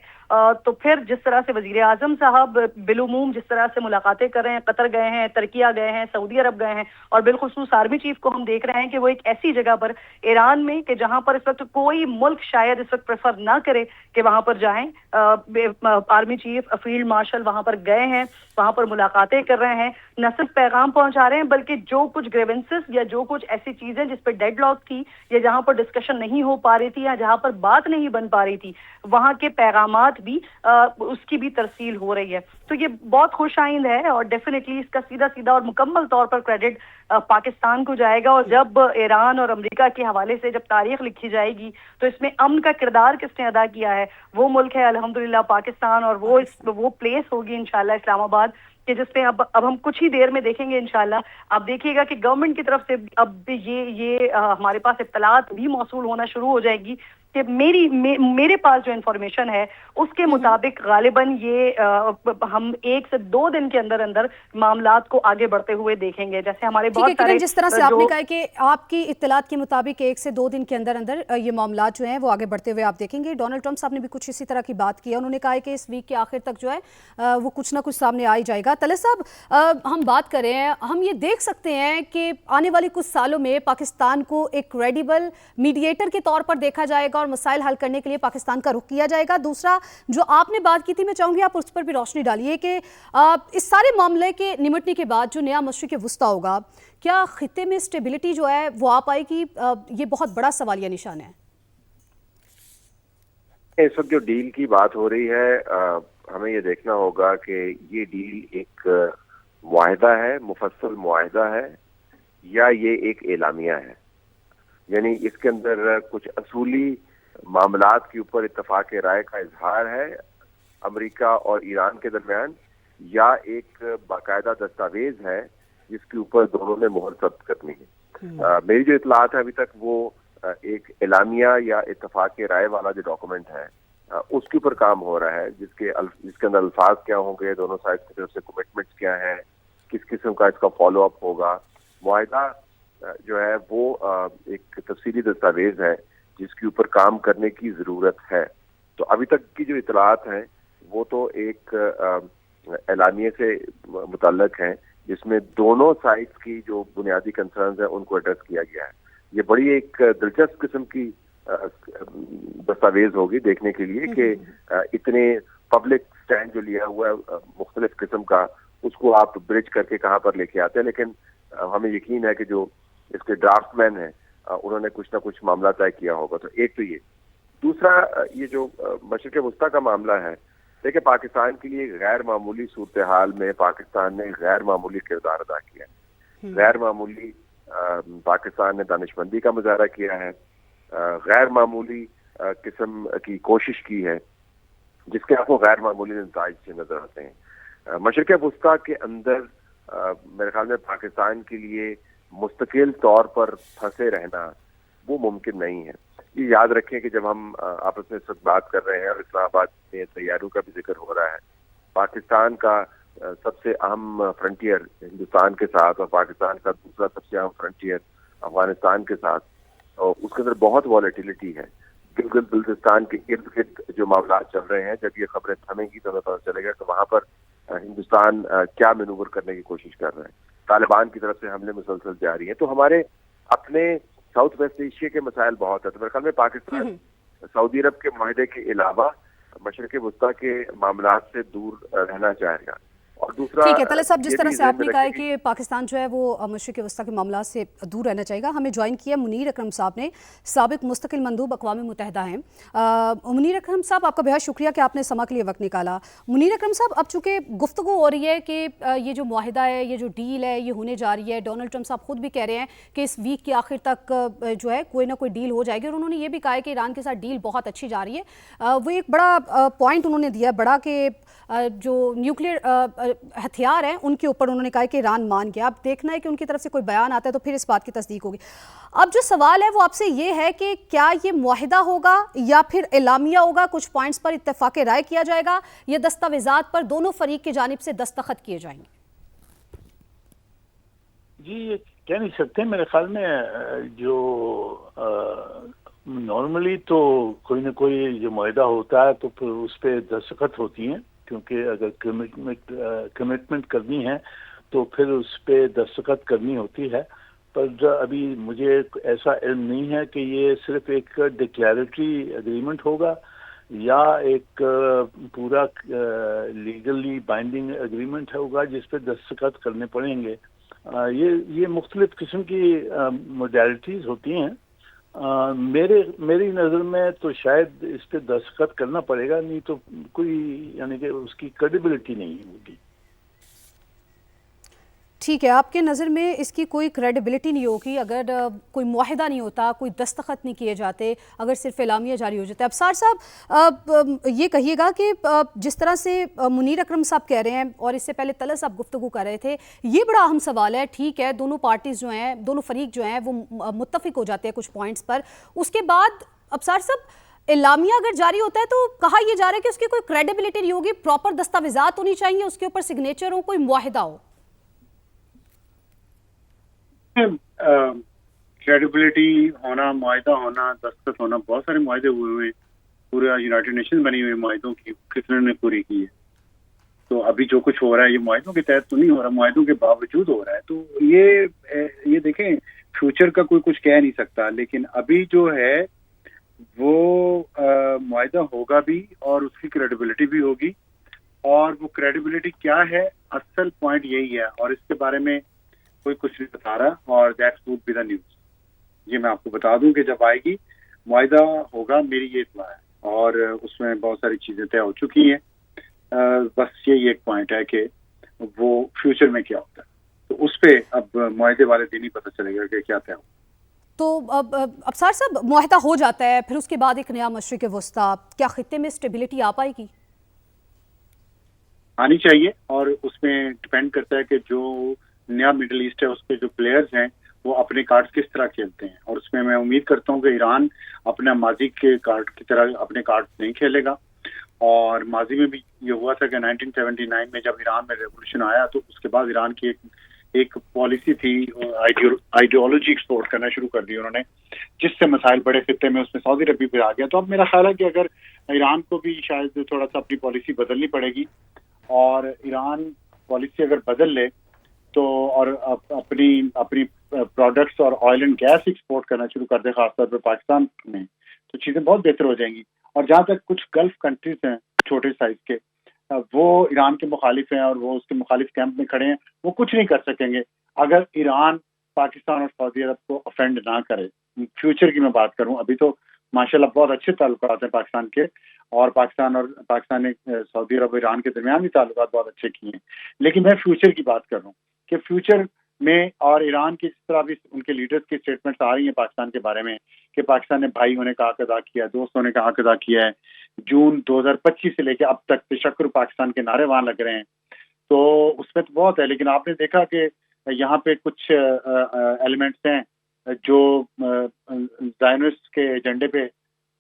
تو پھر جس طرح سے وزیر اعظم صاحب بالعموم جس طرح سے ملاقاتیں کر رہے ہیں، قطر گئے ہیں، ترکیہ گئے ہیں، سعودی عرب گئے ہیں، اور بالخصوص آرمی چیف کو ہم دیکھ رہے ہیں کہ وہ ایک ایسی جگہ پر ایران میں کہ جہاں پر اس وقت کوئی ملک شاید اس وقت پریفر نہ کرے کہ وہاں پر جائیں، آرمی چیف فیلڈ مارشل وہاں پر گئے ہیں، وہاں پر ملاقاتیں کر رہے ہیں، نہ صرف پیغام پہنچا رہے ہیں بلکہ جو کچھ گریونسز یا جو کچھ ایسی چیزیں جس پہ ڈیڈ لاک تھی یا جہاں پر ڈسکشن نہیں ہو پا رہی تھی یا جہاں پر بات نہیں بن پا رہی تھی، وہاں کے پیغامات بھی اس کی بھی ترسیل ہو رہی ہے۔ تو یہ بہت خوش آئند ہے، اور ڈیفینیٹلی اس کا سیدھا اور مکمل طور پر کریڈٹ پاکستان کو جائے گا، اور جب ایران اور امریکہ کے حوالے سے جب تاریخ لکھی جائے گی تو اس میں امن کا کردار کس نے ادا کیا ہے، وہ ملک ہے الحمدللہ پاکستان، اور وہ پلیس ہوگی انشاءاللہ اسلام آباد، کہ جس پہ اب ہم کچھ ہی دیر میں دیکھیں گے انشاءاللہ۔ آپ دیکھیے گا کہ گورنمنٹ کی طرف سے اب یہ ہمارے پاس اطلاعات بھی موصول ہونا شروع ہو جائے گی کہ میرے پاس جو انفارمیشن ہے اس کے مطابق غالباً یہ ہم 1 سے 2 دن کے اندر معاملات کو آگے بڑھتے ہوئے دیکھیں گے، جیسے ہمارے بہت سارے جس طرح سے آپ نے کہا کہ آپ کی اطلاعات کے مطابق 1 سے 2 دن کے اندر یہ معاملات جو ہیں وہ آگے بڑھتے ہوئے آپ دیکھیں گے۔ ڈونلڈ ٹرمپ صاحب نے بھی کچھ اسی طرح کی بات کی ہے، انہوں نے کہا ہے کہ اس ویک کے آخر تک جو ہے وہ کچھ نہ کچھ سامنے آ ہی جائے گا۔ طلعت صاحب، ہم بات کریں، ہم یہ دیکھ سکتے ہیں کہ آنے والی کچھ سالوں میں پاکستان کو ایک کریڈیبل میڈیٹر کے طور پر دیکھا جائے گا اور مسائل حل کرنے کے لیے پاکستان کا رخ کیا جائے گا۔ دوسرا جو آپ نے بات کی تھی، میں چاہوں گی آپ اس پر بھی روشنی ڈالیے کہ اس سارے معاملے کے نمٹنے کے بعد جو نیا مشرق وسطیٰ ہوگا، کیا خطے میں اسٹیبلٹی جو ہے وہ آ پائے گی؟ یہ بہت بڑا سوالیہ نشان ہے۔ اس وقت جو ڈیل کی بات ہو رہی ہے، ہمیں یہ دیکھنا ہوگا کہ یہ ڈیل ایک معاہدہ ہے، مفصل معاہدہ ہے، یا یہ ایک اعلامیہ ہے، یعنی اس کے اندر کچھ اصولی معاملات کے اوپر اتفاق رائے کا اظہار ہے امریکہ اور ایران کے درمیان، یا ایک باقاعدہ دستاویز ہے جس کے اوپر دونوں نے مہر ثبت کرنی ہے۔ میری جو اطلاعات ہے ابھی تک وہ ایک اعلامیہ یا اتفاق رائے والا جو ڈاکومنٹ ہے اس کے اوپر کام ہو رہا ہے، جس کے اندر الفاظ کیا ہوں گے، دونوں سائڈ کی طرف سے کمٹمنٹس کیا ہیں، کس قسم کا اس کا فالو اپ ہوگا۔ معاہدہ جو ہے وہ ایک تفصیلی دستاویز ہے جس کے اوپر کام کرنے کی ضرورت ہے۔ تو ابھی تک کی جو اطلاعات ہیں وہ تو ایک اعلامیے سے متعلق ہیں جس میں دونوں سائڈز کی جو بنیادی کنسرنز ہیں ان کو ایڈریس کیا گیا ہے. یہ بڑی ایک دلچسپ قسم کی دستاویز ہوگی دیکھنے کے لیے کہ اتنے پبلک سٹینڈ جو لیا ہوا ہے مختلف قسم کا, اس کو آپ برج کر کے کہاں پر لے کے آتے ہیں. لیکن ہمیں یقین ہے کہ جو اس کے ڈرافٹ مین ہیں انہوں نے کچھ نہ کچھ معاملہ طے کیا ہوگا. تو ایک تو یہ. دوسرا یہ جو مشرق وسطیٰ کا معاملہ ہے, دیکھیں پاکستان کے لیے غیر معمولی صورتحال میں پاکستان نے غیر معمولی کردار ادا کیا ہے. غیر معمولی پاکستان نے دانشمندی کا مظاہرہ کیا ہے, غیر معمولی قسم کی کوشش کی ہے جس کے آپ کو غیر معمولی نتائج سے نظر آتے ہیں. مشرق وسطیٰ کے اندر میرے خیال میں پاکستان کے لیے مستقل طور پر پھنسے رہنا وہ ممکن نہیں ہے. یہ یاد رکھیں کہ جب ہم آپس میں اس وقت بات کر رہے ہیں اور اسلام آباد میں طیاروں کا بھی ذکر ہو رہا ہے, پاکستان کا سب سے اہم فرنٹیئر ہندوستان کے ساتھ اور پاکستان کا دوسرا سب سے اہم فرنٹیئر افغانستان کے ساتھ, اور اس کے اندر بہت والیٹیلیٹی ہے. گلگت بلتستان کے ارد گرد جو معاملات چل رہے ہیں, جب یہ خبریں تھمیں گی تو ہمیں پتہ چلے گا کہ وہاں پر ہندوستان کیا مینوور کرنے کی کوشش کر رہے ہیں. طالبان کی طرف سے حملے مسلسل جاری ہیں. تو ہمارے اپنے ساؤتھ ویسٹ ایشیا کے مسائل بہت ہیں. تو میرے خیال میں پاکستان سعودی عرب کے معاہدے کے علاوہ مشرق وسطیٰ کے معاملات سے دور رہنا چاہے گا. اور دوسرا ٹھیک ہے طلعت صاحب, جس طرح سے آپ نے کہا ہے کہ پاکستان جو ہے وہ مشرق وسطیٰ کے معاملات سے دور رہنا چاہیے گا, ہمیں جوائن کیا منیر اکرم صاحب نے, سابق مستقل مندوب اقوام متحدہ ہیں. منیر اکرم صاحب آپ کا بہت شکریہ کہ آپ نے سما کے لیے وقت نکالا. منیر اکرم صاحب, اب چونکہ گفتگو ہو رہی ہے کہ یہ جو معاہدہ ہے, یہ جو ڈیل ہے, یہ ہونے جا رہی ہے, ڈونلڈ ٹرمپ صاحب خود بھی کہہ رہے ہیں کہ اس ویک کے آخر تک جو ہے کوئی نہ کوئی ڈیل ہو جائے گی, اور انہوں نے یہ بھی کہا ہے کہ ایران کے ساتھ ڈیل بہت اچھی جا رہی ہے. وہ ایک بڑا پوائنٹ انہوں نے دیا بڑا کہ جو نیوکلیئر ہتھیار ہیں ان کے اوپر انہوں نے کہا کہ ایران مان گیا. اب دیکھنا ہے کہ ان کی طرف سے کوئی بیان آتا ہے تو پھر اس بات کی تصدیق ہوگی. اب جو سوال ہے وہ آپ سے یہ ہے کہ کیا یہ معاہدہ ہوگا یا پھر اعلامیہ ہوگا, کچھ پوائنٹس پر اتفاق رائے کیا جائے گا, یا دستاویزات پر دونوں فریق کی جانب سے دستخط کیے جائیں گے؟ جی یہ کہہ نہیں سکتے. میرے خیال میں جو نارملی تو کوئی نہ کوئی جو معاہدہ ہوتا ہے تو پھر اس پہ دستخط ہوتی ہیں, کیونکہ اگر کمٹمنٹ کرنی ہے تو پھر اس پہ دستخط کرنی ہوتی ہے. پر ابھی مجھے ایسا علم نہیں ہے کہ یہ صرف ایک ڈکلیریٹری اگریمنٹ ہوگا یا ایک پورا لیگلی بائنڈنگ اگریمنٹ ہوگا جس پہ دستخط کرنے پڑیں گے. یہ مختلف قسم کی موڈیلٹیز ہوتی ہیں. میری نظر میں تو شاید اس پہ دستخط کرنا پڑے گا, نہیں تو کوئی یعنی کہ اس کی کریڈیبلٹی نہیں ہوگی. ٹھیک ہے, آپ کے نظر میں اس کی کوئی کریڈیبلٹی نہیں ہوگی اگر کوئی معاہدہ نہیں ہوتا, کوئی دستخط نہیں کیے جاتے, اگر صرف اعلامیہ جاری ہو جاتا ہے. ابصار صاحب یہ کہیے گا کہ جس طرح سے منیر اکرم صاحب کہہ رہے ہیں اور اس سے پہلے طلعت صاحب گفتگو کر رہے تھے, یہ بڑا اہم سوال ہے. ٹھیک ہے, دونوں پارٹیز جو ہیں, دونوں فریق جو ہیں وہ متفق ہو جاتے ہیں کچھ پوائنٹس پر, اس کے بعد ابصار صاحب اعلامیہ اگر جاری ہوتا ہے تو کہا یہ جا رہا ہے کہ اس کی کوئی کریڈیبلٹی نہیں ہوگی, پراپر دستاویزات ہونی چاہیے, اس کے اوپر سگنیچر ہو, کوئی معاہدہ ہو. کریڈیبلٹی ہونا, معاہدہ ہونا, دستخط ہونا, بہت سارے معاہدے ہوئے ہیں, پورے یونائٹڈ نیشن بنی ہوئی معاہدوں کی کتنے نے پوری کی ہے. تو ابھی جو کچھ ہو رہا ہے یہ معاہدوں کے تحت تو نہیں ہو رہا, معاہدوں کے باوجود ہو رہا ہے. تو یہ دیکھیں فیوچر کا کوئی کچھ کہہ نہیں سکتا, لیکن ابھی جو ہے وہ معاہدہ ہوگا بھی اور اس کی کریڈیبلٹی بھی ہوگی. اور وہ کریڈیبلٹی کیا ہے, اصل پوائنٹ یہی ہے, اور اس کے بارے میں کوئی کچھ نہیں بتا رہا, اور that's would be the news. یہ میں آپ کو بتا دوں کہ جب آئے گی معاہدہ ہوگا, میری یہ اطلاع ہے, اور اس میں بہت ساری چیزیں طے ہو چکی ہیں. بس یہی ایک پوائنٹ ہے کہ وہ فیوچر میں کیا ہوتا ہے, تو اس پہ اب معاہدے والے دن ہی پتہ چلے گا کہ کیا طے ہو. تو ابصار صاحب معاہدہ ہو جاتا ہے, پھر اس کے بعد ایک نیا مشرق وسطیٰ, کیا خطے میں اسٹیبلٹی آ پائے گی؟ آنی چاہیے, اور اس میں ڈپینڈ کرتا ہے کہ جو نیا مڈل ایسٹ ہے اس کے جو پلیئرز ہیں وہ اپنے کارڈ کس طرح کھیلتے ہیں. اور اس میں امید کرتا ہوں کہ ایران اپنا ماضی کے کارڈ کی طرح اپنے کارڈ نہیں کھیلے گا. اور ماضی میں بھی یہ ہوا تھا کہ 1979 میں جب ایران میں ریولوشن آیا تو اس کے بعد ایران کی ایک ایک پالیسی تھی آئیڈیالوجی ایکسپورٹ کرنا شروع کر دی انہوں نے, جس سے مسائل بڑے خطے میں اس میں سعودی عرب بھی آ گیا. تو اب میرا خیال ہے کہ اگر ایران کو بھی شاید تھوڑا سا اپنی پالیسی بدلنی پڑے گی, اور ایران پالیسی اگر بدل لے تو اور اپنی پروڈکٹس اور آئل اینڈ گیس ایکسپورٹ کرنا شروع کر دے خاص طور پہ پاکستان میں, تو چیزیں بہت بہتر ہو جائیں گی. اور جہاں تک کچھ گلف کنٹریز ہیں چھوٹے سائز کے, وہ ایران کے مخالف ہیں اور وہ اس کے مخالف کیمپ میں کھڑے ہیں, وہ کچھ نہیں کر سکیں گے اگر ایران پاکستان اور سعودی عرب کو افینڈ نہ کرے. فیوچر کی میں بات کروں, ابھی تو ماشاءاللہ بہت اچھے تعلقات ہیں پاکستان کے, اور پاکستان نے سعودی عرب اور ایران کے درمیان بھی تعلقات بہت اچھے کیے ہیں, لیکن میں فیوچر کی بات کر رہا ہوں کہ فیوچر میں اور ایران کی جس طرح بھی ان کے لیڈرز کی اسٹیٹمنٹس آ رہی ہیں پاکستان کے بارے میں کہ پاکستان نے بھائی ہونے کا حق ادا کیا ہے, دوست ہونے کا حق ادا کیا ہے, جون 2025 سے لے کے اب تک تشکر پاکستان کے نعرے وہاں لگ رہے ہیں, تو اس میں تو بہت ہے. لیکن آپ نے دیکھا کہ یہاں پہ کچھ ایلیمنٹس ہیں جو زائنسٹ کے ایجنڈے پہ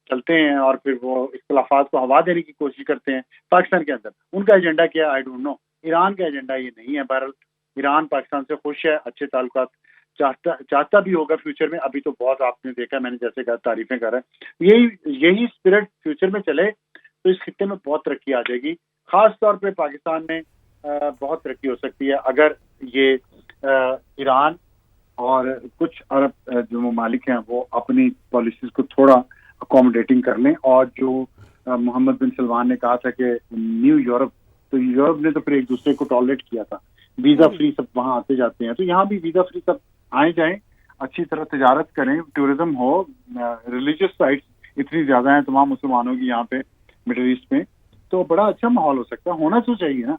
چلتے ہیں اور پھر وہ اختلافات کو ہوا دینے کی کوشش کرتے ہیں پاکستان کے اندر. ان کا ایجنڈا کیا ہے آئی ڈونٹ نو. ایران کا ایجنڈا یہ نہیں ہے. بہرحال ایران پاکستان سے خوش ہے, اچھے تعلقات چاہتا بھی ہوگا فیوچر میں. ابھی تو بہت آپ نے دیکھا, میں نے جیسے کہا تعریفیں کر رہا ہے. یہی اسپرٹ فیوچر میں چلے تو اس خطے میں بہت ترقی آ جائے گی. خاص طور پہ پاکستان میں بہت ترقی ہو سکتی ہے اگر یہ ایران اور کچھ عرب جو ممالک ہیں وہ اپنی پالیسیز کو تھوڑا اکوموڈیٹنگ کر لیں. اور جو محمد بن سلمان نے کہا تھا کہ نیو یورپ, تو یورپ نے تو پھر ایک دوسرے کو ٹالریٹ کیا تھا, ویزا فری سب وہاں آتے جاتے ہیں, تو یہاں بھی ویزا فری سب آئے جائیں, اچھی طرح تجارت کریں, ٹورزم ہو. ریلیجیس سائٹس اتنی زیادہ ہیں تمام مسلمانوں کی یہاں پہ مڈل ایسٹ میں, تو بڑا اچھا ماحول ہو سکتا ہے. ہونا تو چاہیے نا,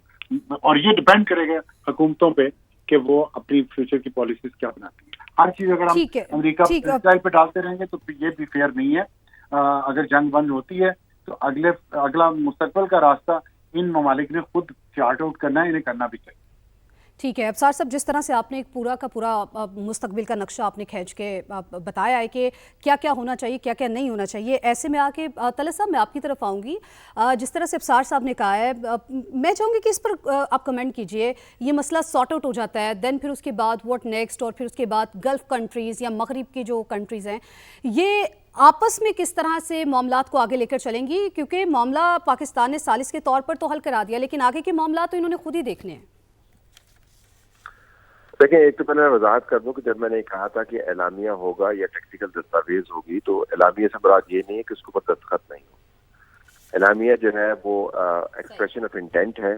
اور یہ ڈپینڈ کرے گا حکومتوں پہ کہ وہ اپنی فیوچر کی پالیسیز کیا بناتی ہیں. ہر چیز اگر ہم امریکہ اسرائیل پہ ڈالتے رہیں گے تو یہ بھی فیئر نہیں ہے. اگر جنگ بند ہوتی ہے تو اگلا مستقبل کا راستہ ان ممالک نے خود چارٹ آؤٹ کرنا ہے, انہیں کرنا بھی چاہیے. ٹھیک ہے ابصار صاحب, جس طرح سے آپ نے ایک پورا کا پورا مستقبل کا نقشہ آپ نے کھینچ کے بتایا ہے کہ کیا کیا ہونا چاہیے کیا کیا نہیں ہونا چاہیے, ایسے میں آ کے طلعت صاحب میں آپ کی طرف آؤں گی. جس طرح سے ابصار صاحب نے کہا ہے, میں چاہوں گی کہ اس پر آپ کمنٹ کیجئے. یہ مسئلہ سارٹ آؤٹ ہو جاتا ہے, دین پھر اس کے بعد واٹ نیکسٹ, اور پھر اس کے بعد گلف کنٹریز یا مغرب کی جو کنٹریز ہیں یہ آپس میں کس طرح سے معاملات کو آگے لے کر چلیں گی, کیونکہ معاملہ پاکستان نے سالس کے طور پر تو حل کرا دیا, لیکن آگے کے معاملات تو انہوں نے خود ہی دیکھنے ہیں. دیکھیں, ایک تو پہلے میں وضاحت کر دوں کہ جب میں نے کہا تھا کہ اعلامیہ ہوگا یا ٹیکٹیکل دستاویز ہوگی, تو اعلامیہ سے مراد یہ نہیں ہے کہ اس کے اوپر دستخط نہیں ہو. اعلامیہ جو ہے وہ ایکسپریشن آف انٹینٹ ہے,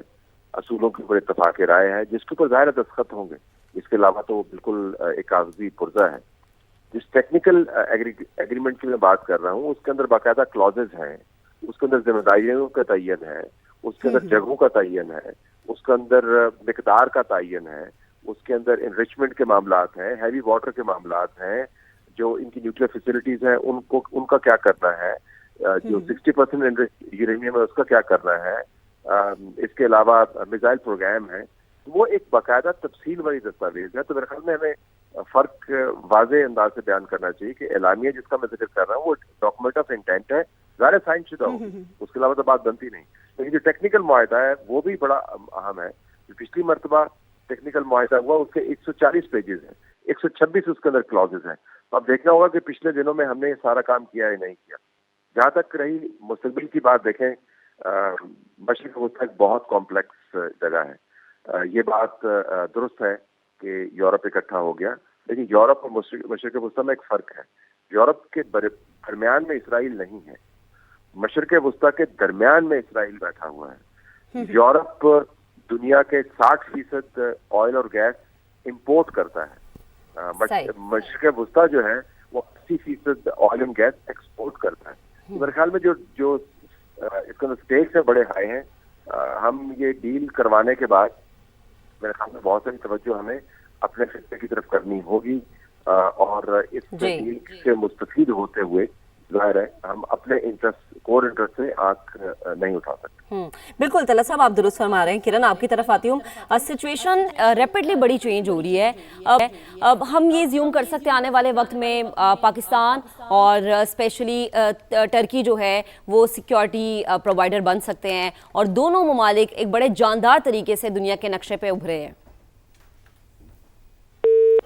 اصولوں کے اوپر اتفاق رائے ہے, جس کے اوپر ظاہر دستخط ہوں گے. اس کے علاوہ تو وہ بالکل ایک کاغذی پرزہ ہے. جس ٹیکنیکل ایگریمنٹ کی میں بات کر رہا ہوں اس کے اندر باقاعدہ کلوزز ہیں, اس کے اندر ذمہ داریوں کا تعین ہے, اس کے اندر جگہوں کا تعین ہے, اس کے اندر مقدار کا تعین ہے, اس کے اندر انریچمنٹ کے معاملات ہیں, ہیوی واٹر کے معاملات ہیں, جو ان کی نیوکلیر فیسلٹیز ہیں ان کا کیا کرنا ہے, جو 60% یورینیم ہے اس کا کیا کرنا ہے, اس کے علاوہ میزائل پروگرام ہے. وہ ایک باقاعدہ تفصیل والی دستاویز ہے. تو میرے خیال میں ہمیں فرق واضح انداز سے بیان کرنا چاہیے کہ اعلامیہ جس کا میں ذکر کر رہا ہوں وہ ڈاکومنٹ آف انٹینٹ ہے, ظاہر سائن شدہ ہو, اس کے علاوہ تو بات بنتی نہیں. لیکن جو ٹیکنیکل معاہدہ ہے وہ بھی بڑا اہم ہے. جو پچھلی مرتبہ ٹیکنیکل معاہدہ ہوا اس کے 140 پیجز ہیں, 126 اس کے اندر کلوزز ہیں. تو اب دیکھنا ہوگا کہ پچھلے دنوں میں ہم نے یہ سارا کام کیا ہے نہیں کیا. جہاں تک رہی مستقبل کی بات, دیکھیں مشرق وسطیٰ ایک بہت کمپلیکس جگہ ہے. یہ بات درست ہے کہ یورپ اکٹھا ہو گیا, لیکن یورپ اور مشرق وسطیٰ میں ایک فرق ہے. یورپ کے درمیان میں اسرائیل نہیں ہے, مشرق وسطیٰ کے درمیان میں اسرائیل بیٹھا ہوا ہے. یورپ دنیا کے 60% آئل اور گیس امپورٹ کرتا ہے, مشرق وسطیٰ جو ہے وہ 80% آئل اینڈ گیس ایکسپورٹ کرتا ہے. میرے خیال میں جو اس کے اندر اسٹیکس ہیں بڑے ہائی ہیں. ہم یہ ڈیل کروانے کے بعد میرے خیال میں بہت ساری توجہ ہمیں اپنے خطے کی طرف کرنی ہوگی, اور اس ڈیل سے مستفید ہوتے ہوئے ظاہر ہے ہم اپنے کور انٹرسٹ سے آنکھ نہیں اٹھا سکتے. بالکل طلعت صاحب آپ درست فرما رہے ہیں. کرن آپ کی طرف آتی ہوں. سچویشن ریپڈلی بڑی چینج ہو رہی ہے. اب ہم یہ زیوم کر سکتے ہیں آنے والے وقت میں پاکستان اور اسپیشلی ٹرکی جو ہے وہ سیکیورٹی پرووائڈر بن سکتے ہیں, اور دونوں ممالک ایک بڑے جاندار طریقے سے دنیا کے نقشے پہ ابھرے ہیں.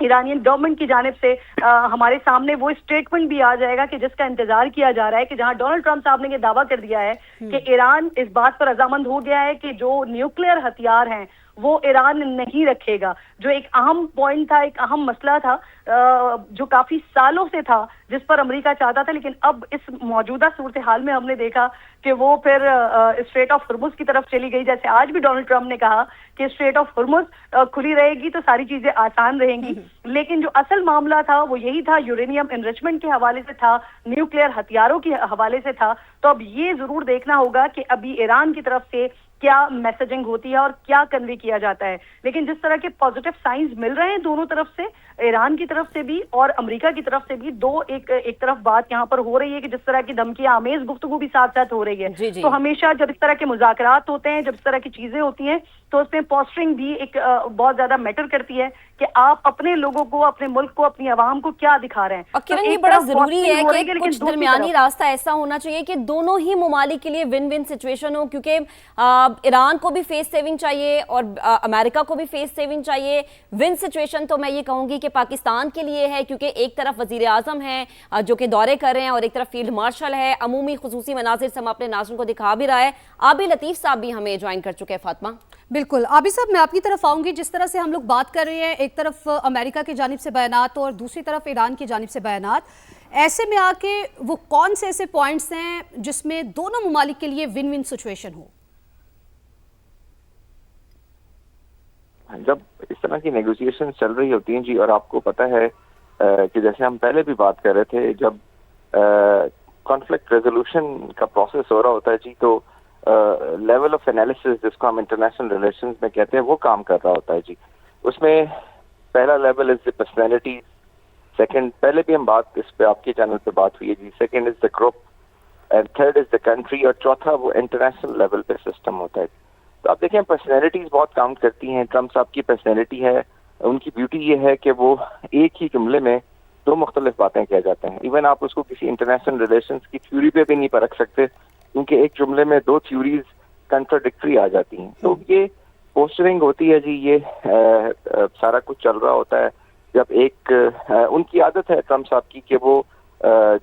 ایرانین گورنمنٹ کی جانب سے ہمارے سامنے وہ اسٹیٹمنٹ بھی آ جائے گا کہ جس کا انتظار کیا جا رہا ہے، کہ جہاں ڈونلڈ ٹرمپ صاحب نے یہ دعویٰ کر دیا ہے کہ ایران اس بات پر رضامند ہو گیا ہے کہ جو نیوکلیئر ہتھیار ہیں وہ ایران نہیں رکھے گا، جو ایک اہم پوائنٹ تھا، ایک اہم مسئلہ تھا جو کافی سالوں سے تھا، جس پر امریکہ چاہتا تھا، لیکن اب اس موجودہ صورتحال میں ہم نے دیکھا کہ وہ پھر اسٹریٹ آف ہرمز کی طرف چلی گئی. جیسے آج بھی ڈونلڈ ٹرمپ نے کہا کہ اسٹریٹ آف ہرمز کھلی رہے گی تو ساری چیزیں آسان رہیں گی، لیکن جو اصل معاملہ تھا وہ یہی تھا، یورینیم انریچمنٹ کے حوالے سے تھا، نیوکلیئر ہتھیاروں کے حوالے سے تھا. تو اب یہ ضرور دیکھنا ہوگا کہ ابھی ایران کی طرف سے کیا میسجنگ ہوتی ہے اور کیا کنوے کیا جاتا ہے. لیکن جس طرح کے پازیٹیو سائنز مل رہے ہیں دونوں طرف سے، ایران کی طرف سے بھی اور امریکہ کی طرف سے بھی، ایک طرف بات یہاں پر ہو رہی ہے کہ جس طرح کی دھمکی آمیز گفتگو بھی ساتھ ساتھ ہو رہی ہے. تو ہمیشہ جب اس طرح کے مذاکرات ہوتے ہیں، جب اس طرح کی چیزیں ہوتی ہیں، تو اس میں پوسٹرنگ بھی ایک بہت زیادہ میٹر کرتی ہے کہ آپ اپنے لوگوں کو، اپنے ملک کو، اپنی عوام کو کیا دکھا رہے ہیں. اور کرن یہ بڑا ضروری ہے کہ کچھ درمیانی راستہ ایسا ہونا چاہیے کہ دونوں ہی ممالک کے لیے ون ون سچویشن ہو، کیونکہ ایران کو بھی فیس سیونگ چاہیے اور امریکہ کو بھی فیس سیونگ چاہیے. ون سچویشن تو میں یہ کہوں گی کہ پاکستان کے لیے ہے، کیونکہ ایک طرف وزیر اعظم ہیں جو کہ دورے کر رہے ہیں اور ایک طرف فیلڈ مارشل ہے. عمومی خصوصی مناظر سے ہم اپنے ناظرین کو دکھا بھی رہا ہے. عابی لطیف صاحب بھی ہمیں جوائن کر چکے ہیں. فاطمہ بالکل، عابی صاحب میں آپ کی طرف آؤں گی. جس طرح سے ہم لوگ بات کر رہے ہیں، ایک طرف امریکہ کی جانب سے بیانات اور دوسری طرف ایران کی جانب سے بیانات، ایسے میں آ کے وہ کون سے ایسے پوائنٹس ہیں جس میں دونوں ممالک کے لیے ون ون سچویشن ہو؟ جب اس طرح کی نیگوسیشن چل رہی ہوتی ہیں جی، اور آپ کو پتہ ہے کہ جیسے ہم پہلے بھی بات کر رہے تھے، جب کانفلکٹ ریزولوشن کا پروسیس ہو رہا ہوتا ہے جی، تو لیول آف انالیسس جس کو ہم انٹرنیشنل ریلیشنز میں کہتے ہیں وہ کام کر رہا ہوتا ہے جی. اس میں پہلا level is the personality, second پہلے بھی ہم بات اس پہ آپ کے چینل پہ بات ہوئی ہے جی، second is the group, and third is the country, اور چوتھا وہ انٹرنیشنل لیول پہ سسٹم ہوتا ہے. تو آپ دیکھیں پرسنالٹیز بہت کاؤنٹ کرتی ہیں. ٹرمپ صاحب کی پرسنالٹی ہے، ان کی بیوٹی یہ ہے کہ وہ ایک ہی جملے میں دو مختلف باتیں کہہ جاتے ہیں. ایون آپ اس کو کسی انٹرنیشنل ریلیشنز کی تھیوری پہ بھی نہیں پرکھ سکتے، کیونکہ ایک جملے میں دو تھیوریز کنٹراڈکٹری آ جاتی ہیں. تو یہ پوسٹرنگ ہوتی ہے جی، یہ سارا کچھ چل رہا ہوتا ہے. جب ایک ان کی عادت ہے ٹرمپ صاحب کی کہ وہ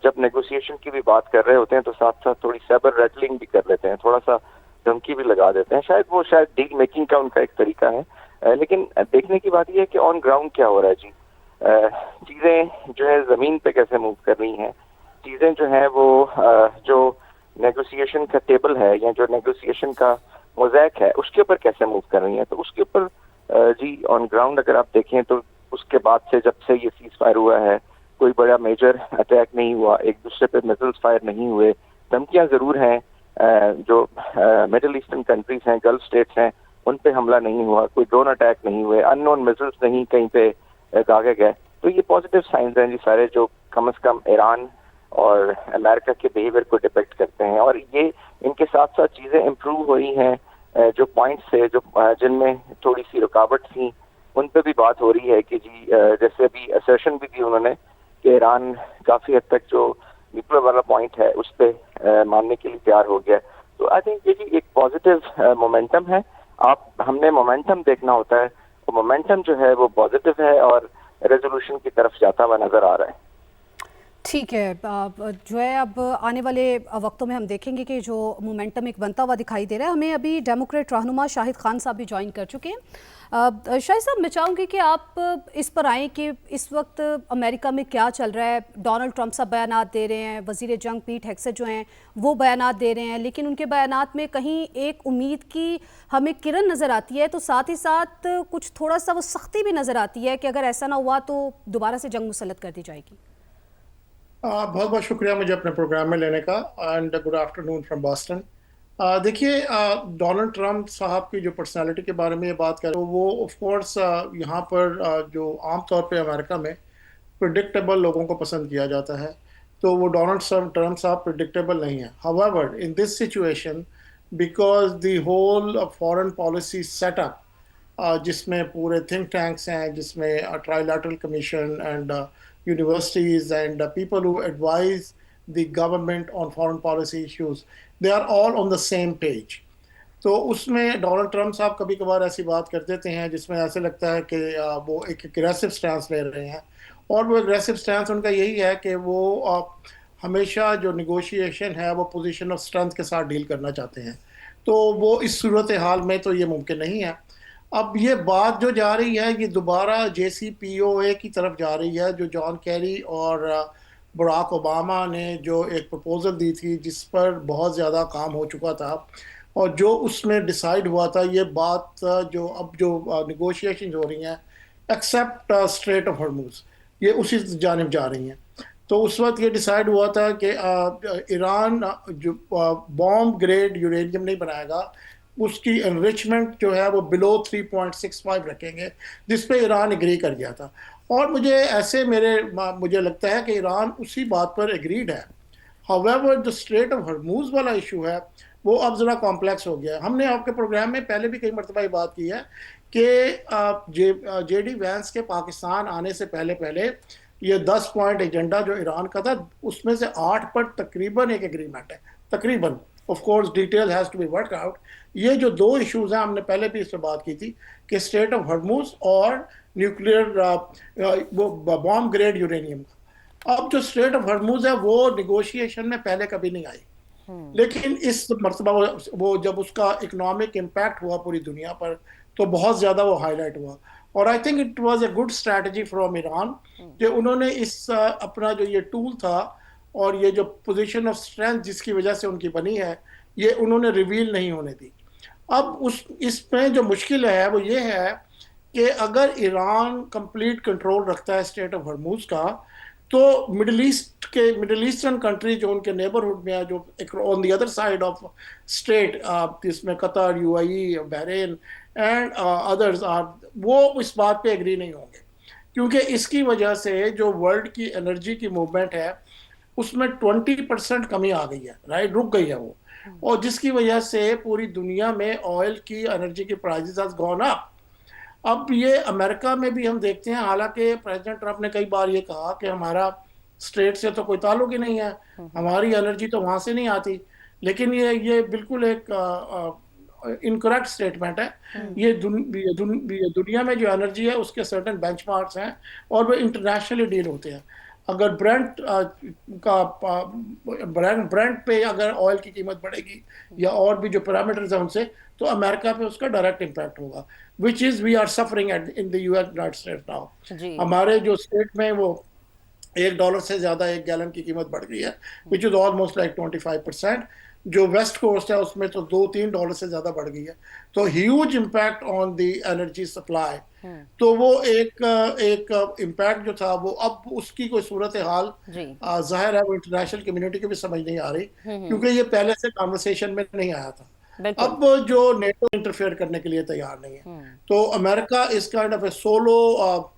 جب نیگوسیشن کی بھی بات کر رہے ہوتے ہیں تو ساتھ ساتھ تھوڑی سیبر ریٹلنگ بھی کر لیتے ہیں، تھوڑا سا دھمکی بھی لگا دیتے ہیں. شاید ڈیل میکنگ کا ان کا ایک طریقہ ہے. لیکن دیکھنے کی بات یہ ہے کہ آن گراؤنڈ کیا ہو رہا ہے جی. چیزیں جو ہے زمین پہ کیسے موو کر رہی ہیں، چیزیں جو ہیں وہ جو نیگوسیشن کا ٹیبل ہے یا جو نیگوسیشن کا موزیک ہے اس کے اوپر کیسے موو کر رہی ہیں. تو اس کے اوپر جی آن گراؤنڈ اگر آپ دیکھیں تو اس کے بعد سے جب سے یہ سیز فائر ہوا ہے کوئی بڑا میجر اٹیک نہیں ہوا، ایک دوسرے پہ میزلز فائر نہیں ہوئے. دھمکیاں ضرور ہیں، جو مڈل ایسٹرن کنٹریز ہیں، گلف اسٹیٹس ہیں، ان پہ حملہ نہیں ہوا، کوئی ڈرون اٹیک نہیں ہوئے، ان نون میزلز نہیں کہیں پہ داغے گئے. تو یہ پازیٹیو سائنز ہیں جی سارے، جو کم از کم ایران اور امریکہ کے بیہیویئر کو ڈپیکٹ کرتے ہیں. اور یہ ان کے ساتھ ساتھ چیزیں امپروو ہوئی ہیں. جو پوائنٹس تھے جن میں تھوڑی سی رکاوٹ تھیں ان پہ بھی بات ہو رہی ہے کہ جی جیسے ابھی اسرشن بھی دی انہوں نے کہ ایران کافی حد تک جو نیوکلیر والا پوائنٹ ہے اس پہ ماننے کے لیے تیار ہو گیا. تو آئی تھنک یہ جی ایک پازیٹیو مومنٹم ہے. ہم نے مومنٹم دیکھنا ہوتا ہے، وہ مومنٹم جو ہے وہ پازیٹیو ہے اور ریزولوشن کی طرف جاتا ہوا نظر آ رہا ہے. ٹھیک ہے، جو ہے اب آنے والے وقتوں میں ہم دیکھیں گے کہ جو مومنٹم ایک بنتا ہوا دکھائی دے رہا ہے. ہمیں ابھی ڈیموکریٹ رہنما شاہد خان صاحب بھی جوائن کر چکے ہیں. شاہد صاحب میں چاہوں گی کہ آپ اس پر آئیں کہ اس وقت امریکہ میں کیا چل رہا ہے. ڈونلڈ ٹرمپ صاحب بیانات دے رہے ہیں، وزیر جنگ پیٹ ہیگسیٹ جو ہیں وہ بیانات دے رہے ہیں، لیکن ان کے بیانات میں کہیں ایک امید کی ہمیں کرن نظر آتی ہے، تو ساتھ ہی ساتھ کچھ تھوڑا سا وہ سختی بھی نظر آتی ہے کہ اگر ایسا نہ ہوا تو دوبارہ سے جنگ مسلط کر دی جائے گی. بہت بہت شکریہ مجھے اپنے پروگرام میں لینے کا، and good afternoon from Boston. دیکھیے ڈونلڈ ٹرمپ صاحب کی جو پرسنالٹی کے بارے میں یہ بات کریں، وہ آف کورس یہاں پر جو عام طور پہ امریکہ میں پریڈکٹیبل لوگوں کو پسند کیا جاتا ہے، تو وہ ڈونلڈ ٹرمپ صاحب پریڈکٹیبل نہیں ہیں. However, in this situation, because the whole foreign policy set up جس میں پورے تھنک ٹینکس ہیں، جس میں try-lateral commission and universities and people who advise the government on foreign policy issues, they are all on the same page. تو اس میں Donald Trump صاحب کبھی کبھار ایسی بات کر دیتے ہیں جس میں ایسے لگتا ہے کہ وہ ایک اگریسو سٹانس لے رہے ہیں، اور وہ اگریسو سٹانس ان کا یہی ہے کہ وہ ہمیشہ جو نیگوشیشن ہے وہ پوزیشن آف اسٹرینتھ کے ساتھ ڈیل کرنا چاہتے ہیں، تو وہ اس صورتحال میں تو یہ ممکن نہیں ہے۔ اب یہ بات جو جا رہی ہے یہ دوبارہ JCPOA کی طرف جا رہی ہے، جو جان کیری اور براک اوباما نے جو ایک پروپوزل دی تھی جس پر بہت زیادہ کام ہو چکا تھا، اور جو اس میں ڈیسائیڈ ہوا تھا یہ بات جو اب جو نیگوشیشن ہو رہی ہیں ایکسیپٹ اسٹریٹ آف ہرموز، یہ اسی جانب جا رہی ہیں۔ تو اس وقت یہ ڈیسائیڈ ہوا تھا کہ ایران جو بوم گریڈ یورینیم نہیں بنائے گا، اس کی انریچمنٹ جو ہے وہ بلو 3.65 رکھیں گے، جس پہ ایران اگری کر گیا تھا، اور مجھے لگتا ہے کہ ایران اسی بات پر اگریڈ ہے۔ however جو اسٹریٹ آف ہرموز والا ایشو ہے وہ اب ذرا کمپلیکس ہو گیا ہے۔ ہم نے آپ کے پروگرام میں پہلے بھی کئی مرتبہ یہ بات کی ہے کہ JD وینس کے پاکستان آنے سے پہلے یہ 10 پوائنٹ ایجنڈا جو ایران کا تھا اس میں سے 8 پر تقریباً ایک ایگریمنٹ ہے، تقریباً، of course detail has to be work out. یہ جو دو ایشوز ہیں ہم نے پہلے بھی اس پہ بات کی تھی کہ اسٹریٹ آف ہرموز اور نیوکلیئر بوم گریڈ یورینیم کا۔ اب جو اسٹریٹ آف ہرموز ہے وہ نیگوشیشن میں پہلے کبھی نہیں آئی، لیکن اس مرتبہ وہ جب اس کا اکنامک امپیکٹ ہوا پوری دنیا پر تو بہت زیادہ وہ ہائی لائٹ ہوا، اور I think it was a good strategy from Iran کہ انہوں نے اس اپنا جو یہ ٹول تھا اور یہ جو پوزیشن آف اسٹرینتھ جس کی وجہ سے ان کی بنی ہے یہ انہوں نے ریویل نہیں ہونے دی۔ اب اس میں جو مشکل ہے وہ یہ ہے کہ اگر ایران کمپلیٹ کنٹرول رکھتا ہے اسٹریٹ آف ہرموز کا تو مڈل ایسٹرن کنٹری جو ان کے نیبرہڈ میں ہے، جو on the other side of street, جس میں Qatar, UAE، Bahrain and others are, وہ اس بات پہ ایگری نہیں ہوں گے، کیونکہ اس کی وجہ سے جو ورلڈ کی انرجی کی موومنٹ ہے اس میں 20% کمی آ گئی ہے، رائٹ، رک گئی ہے وہ، اور جس کی وجہ سے پوری دنیا میں آئل کی، انرجی کی پرائزز ہیز گون اپ۔ اب یہ امریکہ میں بھی ہم دیکھتے ہیں، حالانکہ پریزیڈنٹ ٹرمپ نے کئی بار یہ کہا کہ ہمارا اسٹریٹ سے تو کوئی تعلق ہی نہیں ہے، ہماری انرجی تو وہاں سے نہیں آتی، لیکن یہ بالکل ایک انکریکٹ اسٹیٹمنٹ ہے۔ یہ دنیا میں جو انرجی ہے اس کے سرٹن بینچ مارکس ہیں اور وہ انٹرنیشنلی ڈیل ہوتے ہیں۔ اگر برنٹ پہ اگر آئل کی قیمت بڑھے گی یا اور بھی جو پیرامیٹرز ہیں ان سے، تو امریکہ پہ اس کا ڈائریکٹ امپیکٹ ہوگا، which is we are suffering in the United States now۔ ہمارے جو اسٹیٹ میں وہ $1 سے زیادہ ایک گیلن کی قیمت بڑھ گئی ہے، which is almost like 25%۔ جو ویسٹ کوسٹ ہے اس میں تو $2-3 سے زیادہ بڑھ گئی ہے، تو huge impact on the energy supply. تو وہ ایک امپیکٹ جو تھا وہ اب اس کی کوئی صورتحال ظاہر ہے وہ انٹرنیشنل کمیونٹی کو بھی سمجھ نہیں آ رہی، کیونکہ یہ پہلے سے کانورسیشن میں نہیں آیا تھا۔ اب جو نیٹو انٹرفیئر کرنے کے لیے تیار نہیں ہے، تو امریکہ اس کائنڈ آف اے سولو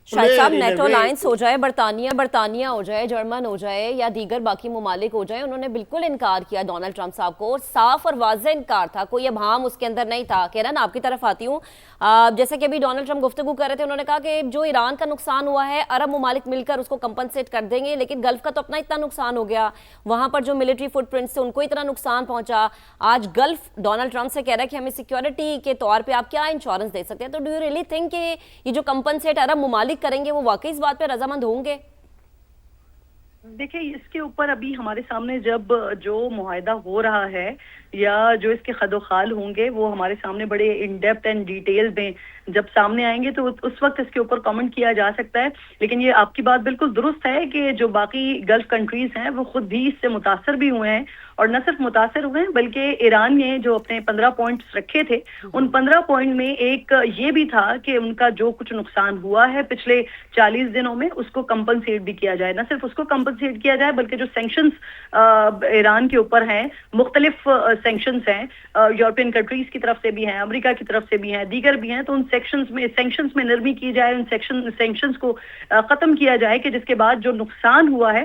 شاہد صاحب نیٹو الائنس ہو جائے، برطانیہ ہو جائے، جرمن ہو جائے یا دیگر باقی ممالک ہو جائیں، انہوں نے بالکل انکار کیا ڈونلڈ ٹرمپ صاحب کو، اور صاف اور واضح انکار تھا، کوئی ابہام اس کے اندر نہیں تھا۔ کیرن آپ کی طرف آتی ہوں، جیسے کہ ابھی ڈونلڈ ٹرمپ گفتگو کر رہے تھے، انہوں نے کہا کہ جو ایران کا نقصان ہوا ہے عرب ممالک مل کر اس کو کمپنسیٹ کر دیں گے، لیکن گلف کا تو اپنا اتنا نقصان ہو گیا، وہاں پر جو ملٹری فٹ پرنٹس سے ان کو اتنا نقصان پہنچا۔ آج گلف ڈونلڈ ٹرمپ سے کہہ رہا ہے کہ ہمیں سیکیورٹی کے طور پہ آپ کیا انشورنس دے سکتے ہیں، تو ڈو یو ریئلی تھنک کہ یہ جو کمپنسیٹ عرب ممالک کریں گے وہ واقعی اس بات پہ رضامند ہوں گے؟ دیکھیں اس کے اوپر ابھی ہمارے سامنے جب جو معاہدہ ہو رہا ہے یا جو اس کے خد و خال ہوں گے وہ ہمارے سامنے بڑے ان ڈیپتھ اینڈ ڈیٹیل میں جب سامنے آئیں گے تو اس وقت اس کے اوپر کامنٹ کیا جا سکتا ہے۔ لیکن یہ آپ کی بات بالکل درست ہے کہ جو باقی گلف کنٹریز ہیں وہ خود بھی اس سے متاثر بھی ہوئے ہیں، اور نہ صرف متاثر ہوئے ہیں بلکہ ایران نے جو اپنے 15 پوائنٹس رکھے تھے ان 15 پوائنٹ میں ایک یہ بھی تھا کہ ان کا جو کچھ نقصان ہوا ہے پچھلے 40 دنوں میں اس کو کمپنسیٹ بھی کیا جائے، نہ صرف اس کو کمپنسیٹ کیا جائے بلکہ جو سینکشنز ایران کے اوپر ہیں، مختلف سینکشنز ہیں، یورپین کنٹریز کی طرف سے بھی ہیں، امریکہ کی طرف سے بھی ہیں، دیگر بھی ہیں، تو ان سینکشنز میں نرمی کی جائے، ان سینکشنز کو ختم کیا جائے کہ جس کے بعد جو نقصان ہوا ہے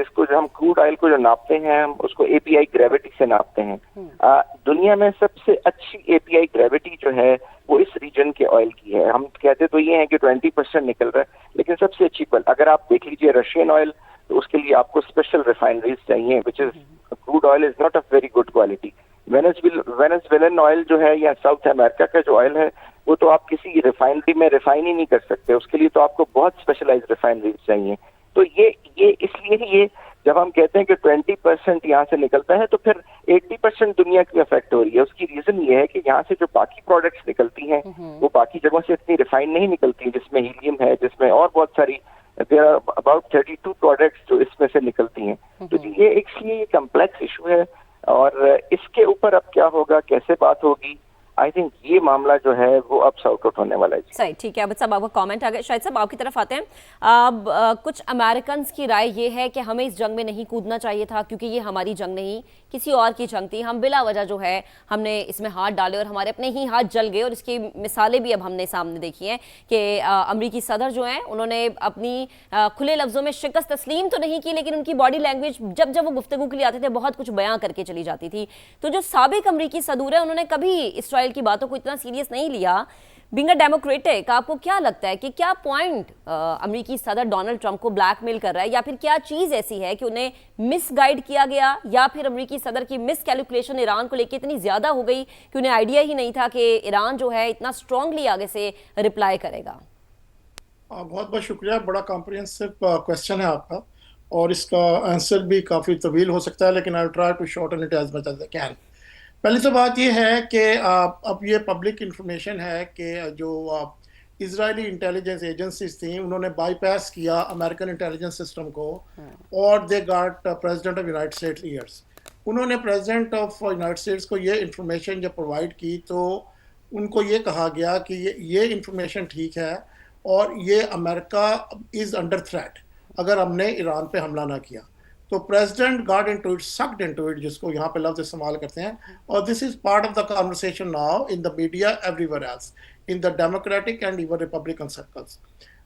جس کو جو ہم کروڈ آئل کو جو ناپتے ہیں ہم اس کو API گریوٹی سے ناپتے ہیں. دنیا میں سب سے اچھی API گریوٹی جو ہے وہ اس ریجن کے آئل کی ہے. ہم کہتے تو یہ ہیں کہ 20% نکل رہا ہے, لیکن سب سے اچھی اگر آپ دیکھ لیجیے رشین آئل, تو اس کے لیے آپ کو اسپیشل ریفائنریز چاہیے, which is crude oil is not a very good quality. Venezuelan oil جو ہے یا ساؤتھ امریکہ کا جو آئل ہے وہ تو آپ کسی ریفائنری میں ریفائن ہی نہیں کر سکتے, اس کے لیے تو آپ کو بہت اسپیشلائز ریفائنریز چاہیے. تو یہ اس لیے یہ جب ہم کہتے ہیں کہ 20% یہاں سے نکلتا ہے تو پھر 80% دنیا کی افیکٹ ہو رہی ہے. اس کی ریزن یہ ہے کہ یہاں سے جو باقی پروڈکٹس نکلتی ہیں وہ باقی جگہوں سے اتنی ریفائن نہیں نکلتی, جس میں ہیلیم ہے, جس میں اور بہت ساری دیر آر اباؤٹ 32 پروڈکٹس جو اس میں سے نکلتی ہیں. تو یہ اس لیے یہ کمپلیکس ایشو ہے, اور اس کے اوپر اب کیا ہوگا, کیسے بات ہوگی, آئی تھنک یہ معاملہ جو ہے وہ اب سارٹ آؤٹ ہونے والا ہے. صحیح, ٹھیک ہے. عابد صاحب آپ کا کامنٹ آ گیا. شاہد صاحب آپ کی طرف آتے ہیں. اب کچھ امریکنز کی رائے یہ ہے کہ ہمیں اس جنگ میں نہیں کودنا چاہیے تھا, کیونکہ یہ ہماری جنگ نہیں کسی اور کی جنگ تھی. ہم بلا وجہ جو ہے ہم نے اس میں ہاتھ ڈالے اور ہمارے اپنے ہی ہاتھ جل گئے, اور اس کی مثالیں بھی اب ہم نے سامنے دیکھی ہیں کہ امریکی صدر جو ہیں انہوں نے اپنی کھلے لفظوں میں شکست تسلیم تو نہیں کی, لیکن ان کی باڈی لینگویج جب وہ گفتگو کے لیے آتے تھے بہت کچھ بیان کر کے چلی جاتی تھی. تو جو سابق امریکی صدور ہے انہوں نے کبھی اسرائیل کی باتوں کو اتنا سیریس نہیں لیا. بینگ اے ڈیموکریٹک, آپ کو کیا لگتا ہے کہ کیا پوائنٹ امریکی صدر ڈونلڈ ٹرمپ کو بلیک میل کر رہا ہے, یا پھر کیا چیز ایسی ہے کہ انہیں مس گائیڈ کیا گیا, یا پھر امریکی صدر کی مس کیلکولیشن ایران کو لے کے اتنی زیادہ ہو گئی کہ انہیں آئیڈیا ہی نہیں تھا کہ ایران جو ہے اتنا اسٹرانگلی آگے سے رپلائی کرے گا؟ بہت بہت شکریہ, بڑا کمپریہنسو کوسچن ہے آپ کا, اور اس کا آنسر بھی کافی طویل ہو سکتا ہے, لیکن I'll try to shorten it as much as I can. پہلی تو بات یہ ہے کہ اب یہ پبلک انفارمیشن ہے کہ جو اسرائیلی انٹیلیجنس ایجنسیز تھیں انہوں نے بائی پاس کیا امریکن انٹیلیجنس سسٹم کو, اور they got president of United status years. انہوں نے پریزیڈنٹ آف یونائٹڈ اسٹیٹس کو یہ انفارمیشن جب پرووائڈ کی تو ان کو یہ کہا گیا کہ یہ انفارمیشن ٹھیک ہے, اور یہ امریکہ از انڈر تھریٹ اگر ہم نے ایران پہ حملہ نہ کیا. تو president got into it, sucked into it, جس کو یہاں پہ لفظ استعمال کرتے ہیں, اور this is part of the conversation now in the media everywhere else, in the Democratic and even Republican circles.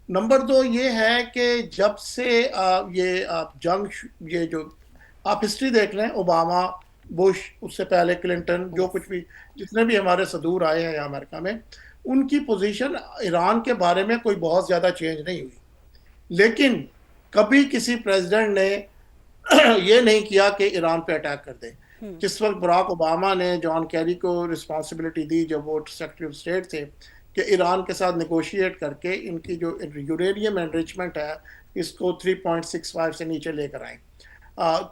Number 2 یہ ہے کہ جب سے یہ جنگ, یہ جو آپ ہسٹری دیکھ لیں, اوباما, بش, اس سے پہلے کلنٹن, جو کچھ بھی جتنے بھی ہمارے صدور آئے ہیں امریکہ میں, ان کی پوزیشن ایران کے بارے میں کوئی بہت زیادہ چینج نہیں ہوئی. لیکن کبھی کسی پریزیڈنٹ نے یہ نہیں کیا کہ ایران پہ اٹیک کر دے. جس وقت براک اوباما نے جان کیری کو رسپانسبلٹی دی جب وہ سیکرٹری آف اسٹیٹ تھے کہ ایران کے ساتھ نیگوشیٹ کر کے ان کی جو یورینیم انریچمنٹ ہے اس کو 3.65 سے نیچے لے کر آئیں,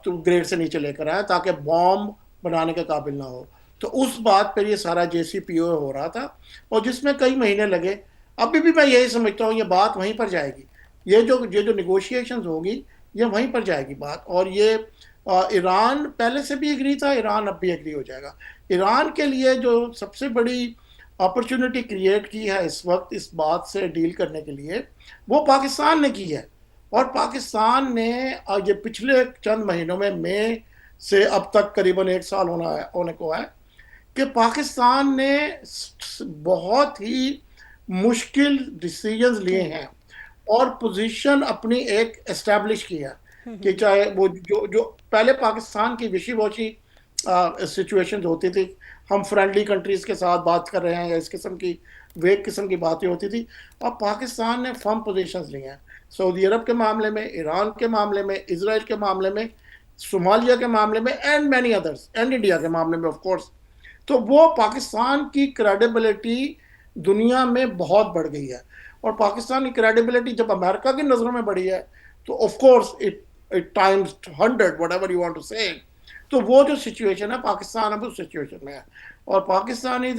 تو گریڈ سے نیچے لے کر آئیں تاکہ بوم بنانے کے قابل نہ ہو. تو اس بات پر یہ سارا JCPOA ہو رہا تھا, اور جس میں کئی مہینے لگے. ابھی بھی میں یہی سمجھتا ہوں یہ بات وہیں پر جائے گی, یہ جو نیگوشیشنز ہوگی یہ وہیں پر جائے گی بات. اور یہ ایران پہلے سے بھی ایگری تھا, ایران اب بھی ایگری ہو جائے گا. ایران کے لیے جو سب سے بڑی اپرچونٹی کریٹ کی ہے اس وقت اس بات سے ڈیل کرنے کے لیے, وہ پاکستان نے کی ہے. اور پاکستان نے یہ پچھلے چند مہینوں میں مئی سے اب تک قریباً 1 سال ہونے کو ہے کہ پاکستان نے بہت ہی مشکل ڈیسیجنز لیے ہیں اور پوزیشن اپنی ایک اسٹیبلش کی ہے کہ چاہے وہ جو پہلے پاکستان کی وشی واچی سچویشنز ہوتی تھی, ہم فرینڈلی کنٹریز کے ساتھ بات کر رہے ہیں یا اس قسم کی ویک قسم کی باتیں ہوتی تھی. اب پاکستان نے فرم پوزیشنز لی ہیں سعودی عرب کے معاملے میں, ایران کے معاملے میں, اسرائیل کے معاملے میں, صومالیہ کے معاملے میں, and many others, and India کے معاملے میں آف کورس. تو وہ پاکستان کی کریڈیبلٹی دنیا میں بہت بڑھ گئی ہے, اور پاکستان کی کریڈیبلٹی جب امریکہ کی نظروں میں بڑھی ہے تو of course it Times 100 whatever you want to say. تو وہ جو سچویشن ہے پاکستان اب اس سچویشن میں ہے, اور پاکستانی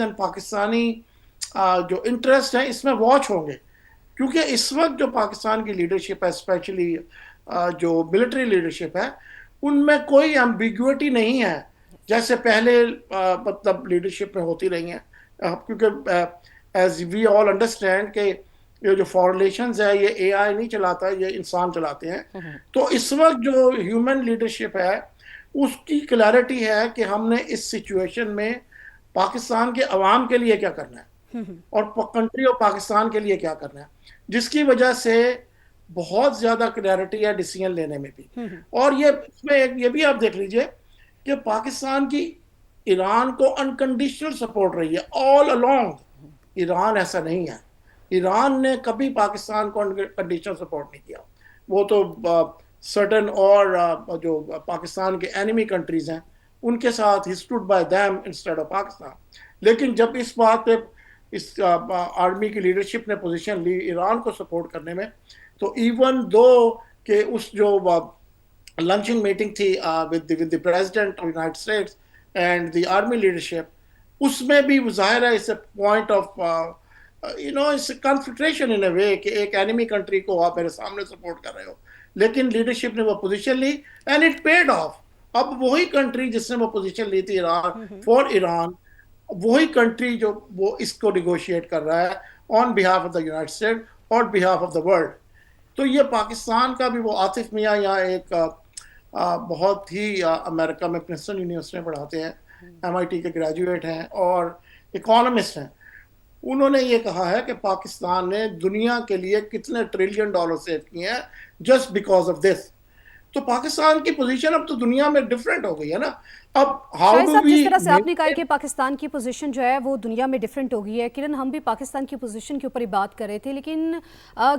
جو انٹرسٹ ہے اس میں واچ ہوں گے, کیونکہ اس وقت جو پاکستان کی لیڈرشپ ہے, اسپیشلی جو ملٹری لیڈرشپ ہے, ان میں کوئی ایمبیگوٹی نہیں ہے جیسے پہلے مطلب لیڈرشپ میں ہوتی رہی ہیں, کیونکہ ایز وی آل انڈرسٹینڈ کہ یہ جو فارلیشنز ہے یہ AI نہیں چلاتا, یہ انسان چلاتے ہیں. تو اس وقت جو ہیومن لیڈرشپ ہے اس کی کلیئرٹی ہے کہ ہم نے اس سچویشن میں پاکستان کے عوام کے لیے کیا کرنا ہے اور کنٹری اور پاکستان کے لیے کیا کرنا ہے, جس کی وجہ سے بہت زیادہ کلیئرٹی ہے ڈیسیجن لینے میں بھی. اور یہ بھی آپ دیکھ لیجئے کہ پاکستان کی ایران کو انکنڈیشنل سپورٹ رہی ہے آل along. ایران ایسا نہیں ہے. ایران نے کبھی پاکستان کو انکنڈیشنل سپورٹ نہیں کیا. وہ تو سرٹن اور جو پاکستان کے اینیمی کنٹریز ہیں ان کے ساتھ ہی stood by them instead of Pakistan. لیکن جب اس بات پہ اس آرمی کی لیڈرشپ نے پوزیشن لی ایران کو سپورٹ کرنے میں, تو ایون دو کہ اس جو لنچنگ میٹنگ تھی with the president of United States and the army leadership, اس میں بھی ظاہر ہے اس point of it's a confrontation in a way کہ ایک enemy country کو آپ میرے سامنے سپورٹ کر رہے ہو, لیکن لیڈرشپ نے وہ پوزیشن لی and it paid off. اب وہی کنٹری جس نے وہ پوزیشن لی تھی فار ایران, وہی کنٹری جو وہ اس کو نیگوشیٹ کر رہا ہے on behalf of the United States اور behalf of the world. تو یہ پاکستان کا بھی وہ عاطف میاں یہاں ایک بہت ہی امریکہ میں پرنسٹن یونیورسٹی میں پڑھاتے ہیں, MIT کے گریجویٹ ہیں اور اکانومسٹ ہیں. انہوں نے یہ کہا ہے کہ پاکستان نے دنیا کے لیے کتنے $1 ٹریلین سیو کیے ہیں جسٹ بیکاز آف دس. تو پاکستان کی پوزیشن اب تو دنیا میں ڈیفرنٹ ہو گئی ہے نا. اب جس طرح سے آپ نے کہا کہ پاکستان کی پوزیشن جو ہے وہ دنیا میں ڈیفرنٹ ہو گئی ہے, کرن ہم بھی پاکستان کی پوزیشن کے اوپر ہی بات کر رہے تھے, لیکن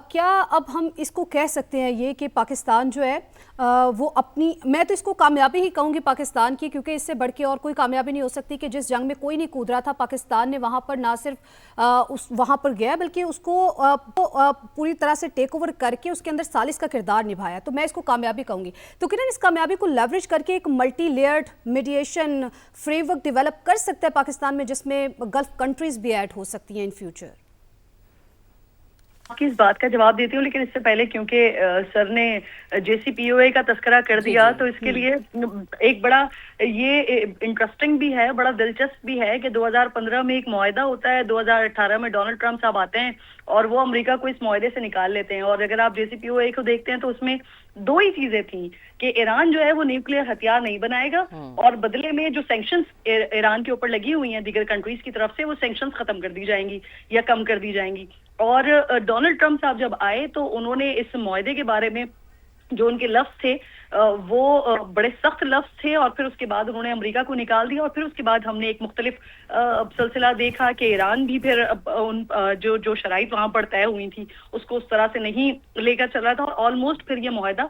کیا اب ہم اس کو کہہ سکتے ہیں یہ کہ پاکستان جو ہے وہ اپنی, میں تو اس کو کامیابی ہی کہوں گی پاکستان کی, کیونکہ اس سے بڑھ کے اور کوئی کامیابی نہیں ہو سکتی کہ جس جنگ میں کوئی نہیں کود رہا تھا پاکستان نے وہاں پر نہ صرف وہاں پر گیا بلکہ اس کو پوری طرح سے ٹیک اوور کر کے اس کے اندر ثالث کا کردار نبھایا. تو میں اس کو کامیابی کہوں گی. تو کرن اس کامیابی کو لیوریج کر کے ایک multi layered mediation framework develop کر سکتا ہے پاکستان میں, جس میں گلف کنٹریز بھی ایڈ ہو سکتی ہیں ان فیوچر. اس بات کا جواب دیتی ہوں, لیکن اس سے پہلے کیونکہ سر نے JCPOA کا تذکرہ کر دیا تو اس کے لیے ایک بڑا یہ انٹرسٹنگ بھی ہے, بڑا دلچسپ بھی ہے کہ 2015 میں ایک معاہدہ ہوتا ہے, 2018 میں ڈونلڈ ٹرمپ صاحب آتے ہیں اور وہ امریکہ کو اس معاہدے سے نکال لیتے ہیں. اور اگر آپ JCPOA کو دیکھتے ہیں تو اس میں 2 ہی چیزیں تھیں کہ ایران جو ہے وہ نیوکلیئر ہتھیار نہیں بنائے گا, اور بدلے میں جو سینکشنز ایران کے اوپر لگی ہوئی ہیں دیگر کنٹریز کی طرف سے, وہ سینکشنز ختم کر دی جائیں گی یا کم کر دی جائیں گی. اور ڈونلڈ ٹرمپ صاحب جب آئے تو انہوں نے اس معاہدے کے بارے میں جو ان کے لفظ تھے وہ بڑے سخت لفظ تھے, اور پھر اس کے بعد انہوں نے امریکہ کو نکال دیا, اور پھر اس کے بعد ہم نے ایک مختلف سلسلہ دیکھا کہ ایران بھی پھر جو شرائط وہاں پر طے ہوئی تھی اس کو اس طرح سے نہیں لے کر چل رہا تھا, اور آلموسٹ پھر یہ معاہدہ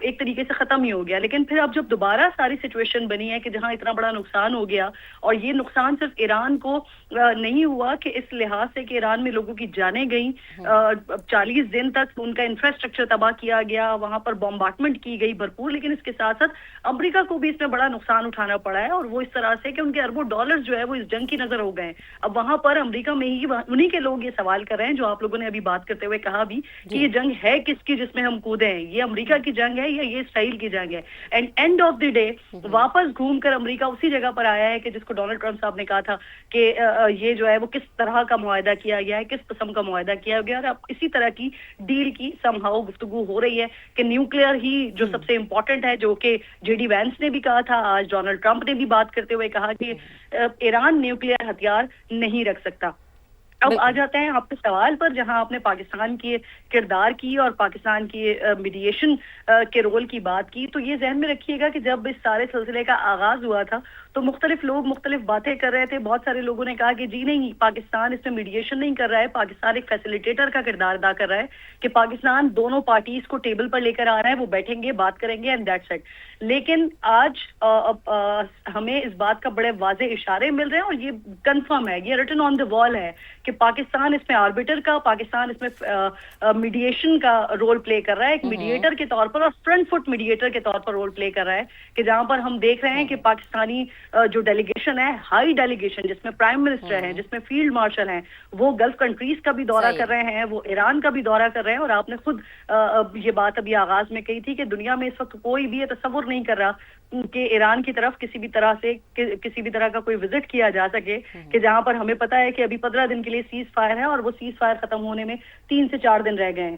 ایک طریقے سے ختم ہی ہو گیا. لیکن پھر اب جب دوبارہ ساری سچویشن بنی ہے کہ جہاں اتنا بڑا نقصان ہو گیا, اور یہ نقصان صرف ایران کو نہیں ہوا کہ اس لحاظ سے کہ ایران میں لوگوں کی جانیں گئیں, 40 دن تک ان کا انفراسٹرکچر تباہ کیا گیا, وہاں پر بمبارڈمنٹ کی گئی بھرپور, لیکن اس کے ساتھ ساتھ امریکہ کو بھی اس میں بڑا نقصان اٹھانا پڑا ہے, اور وہ اس طرح سے کہ ان کے اربوں ڈالر جو ہے وہ اس جنگ کی نظر ہو گئے. اب وہاں پر امریکہ میں ہی انہی کے لوگ یہ سوال کر رہے ہیں جو آپ لوگوں نے ابھی بات کرتے ہوئے کہا بھی کہ یہ جنگ ہے کس کی جس میں ہم کودے ہیں, یہ امریکہ کی جنگ ہے یا یہ اسرائیل کی جنگ ہے. And and of the day واپس گھوم کر امریکہ اسی جگہ پر آیا ہے کہ جس کو ڈونلڈ ٹرمپ صاحب نے کہا تھا کہ یہ جو ہے وہ کس طرح کا معاہدہ کیا گیا ہے, کس قسم کا معاہدہ کیا گیا, اور اب اسی طرح کی ڈیل کی سم ہاؤ گفتگو ہو رہی ہے کہ نیوکلیئر ہی جو سب سے امپورٹنٹ ہے, جو کہ JD وینس نے بھی کہا تھا, آج ڈونلڈ ٹرمپ نے بھی بات کرتے ہوئے کہا کہ ایران نیوکلیئر ہتھیار نہیں رکھ سکتا. اب آ جاتے ہیں آپ کے سوال پر, جہاں آپ نے پاکستان کے کردار کی اور پاکستان کی میڈیشن کے رول کی بات کی, تو یہ ذہن میں رکھیے گا کہ جب اس سارے سلسلے کا آغاز ہوا تھا تو مختلف لوگ مختلف باتیں کر رہے تھے. بہت سارے لوگوں نے کہا کہ جی نہیں, پاکستان اس میں میڈیشن نہیں کر رہا ہے, پاکستان ایک فیسیلیٹیٹر کا کردار ادا کر رہا ہے, کہ پاکستان دونوں پارٹیز کو ٹیبل پر لے کر آ رہا ہے, وہ بیٹھیں گے بات کریں گے اینڈ دیٹس اٹ. لیکن آج ہمیں اس بات کا بڑے واضح اشارے مل رہے ہیں, اور یہ کنفرم ہے, یہ ریٹن آن دا وال ہے کہ پاکستان اس میں آربیٹر کا, پاکستان اس میں میڈیشن کا رول پلے کر رہا ہے, ایک میڈیٹر کے طور پر اور فرنٹ فٹ میڈیٹر کے طور پر رول پلے کر رہا ہے, کہ جہاں پر ہم دیکھ رہے ہیں کہ پاکستانی جو ڈیلیگیشن ہے, ہائی ڈیلیگیشن جس میں پرائم منسٹر ہیں, جس میں فیلڈ مارشل ہیں, وہ گلف کنٹریز کا بھی دورہ کر رہے ہیں, وہ ایران کا بھی دورہ کر رہے ہیں. اور آپ نے خود یہ بات ابھی آغاز میں کہی تھی کہ دنیا میں اس وقت کوئی بھی یہ تصور نہیں کر رہا کہ ایران کی طرف کسی بھی طرح کا کوئی وزٹ کیا جا سکے, کہ جہاں پر ہمیں پتا ہے کہ ابھی 15 دن کے لیے سیز فائر ہے, اور وہ سیز فائر ختم ہونے میں 3 سے 4 دن رہ گئے ہیں.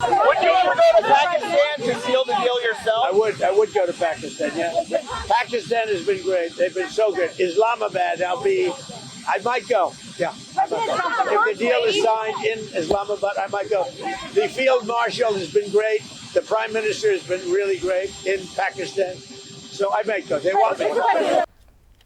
Would you ever go to Pakistan to seal the deal yourself? I would go to Pakistan, yeah. Pakistan has been great. They've been so good. Islamabad, I might go. Yeah. If the deal is signed in Islamabad, I might go. The field marshal has been great. The prime minister has been really great in Pakistan. So I might go. They want me.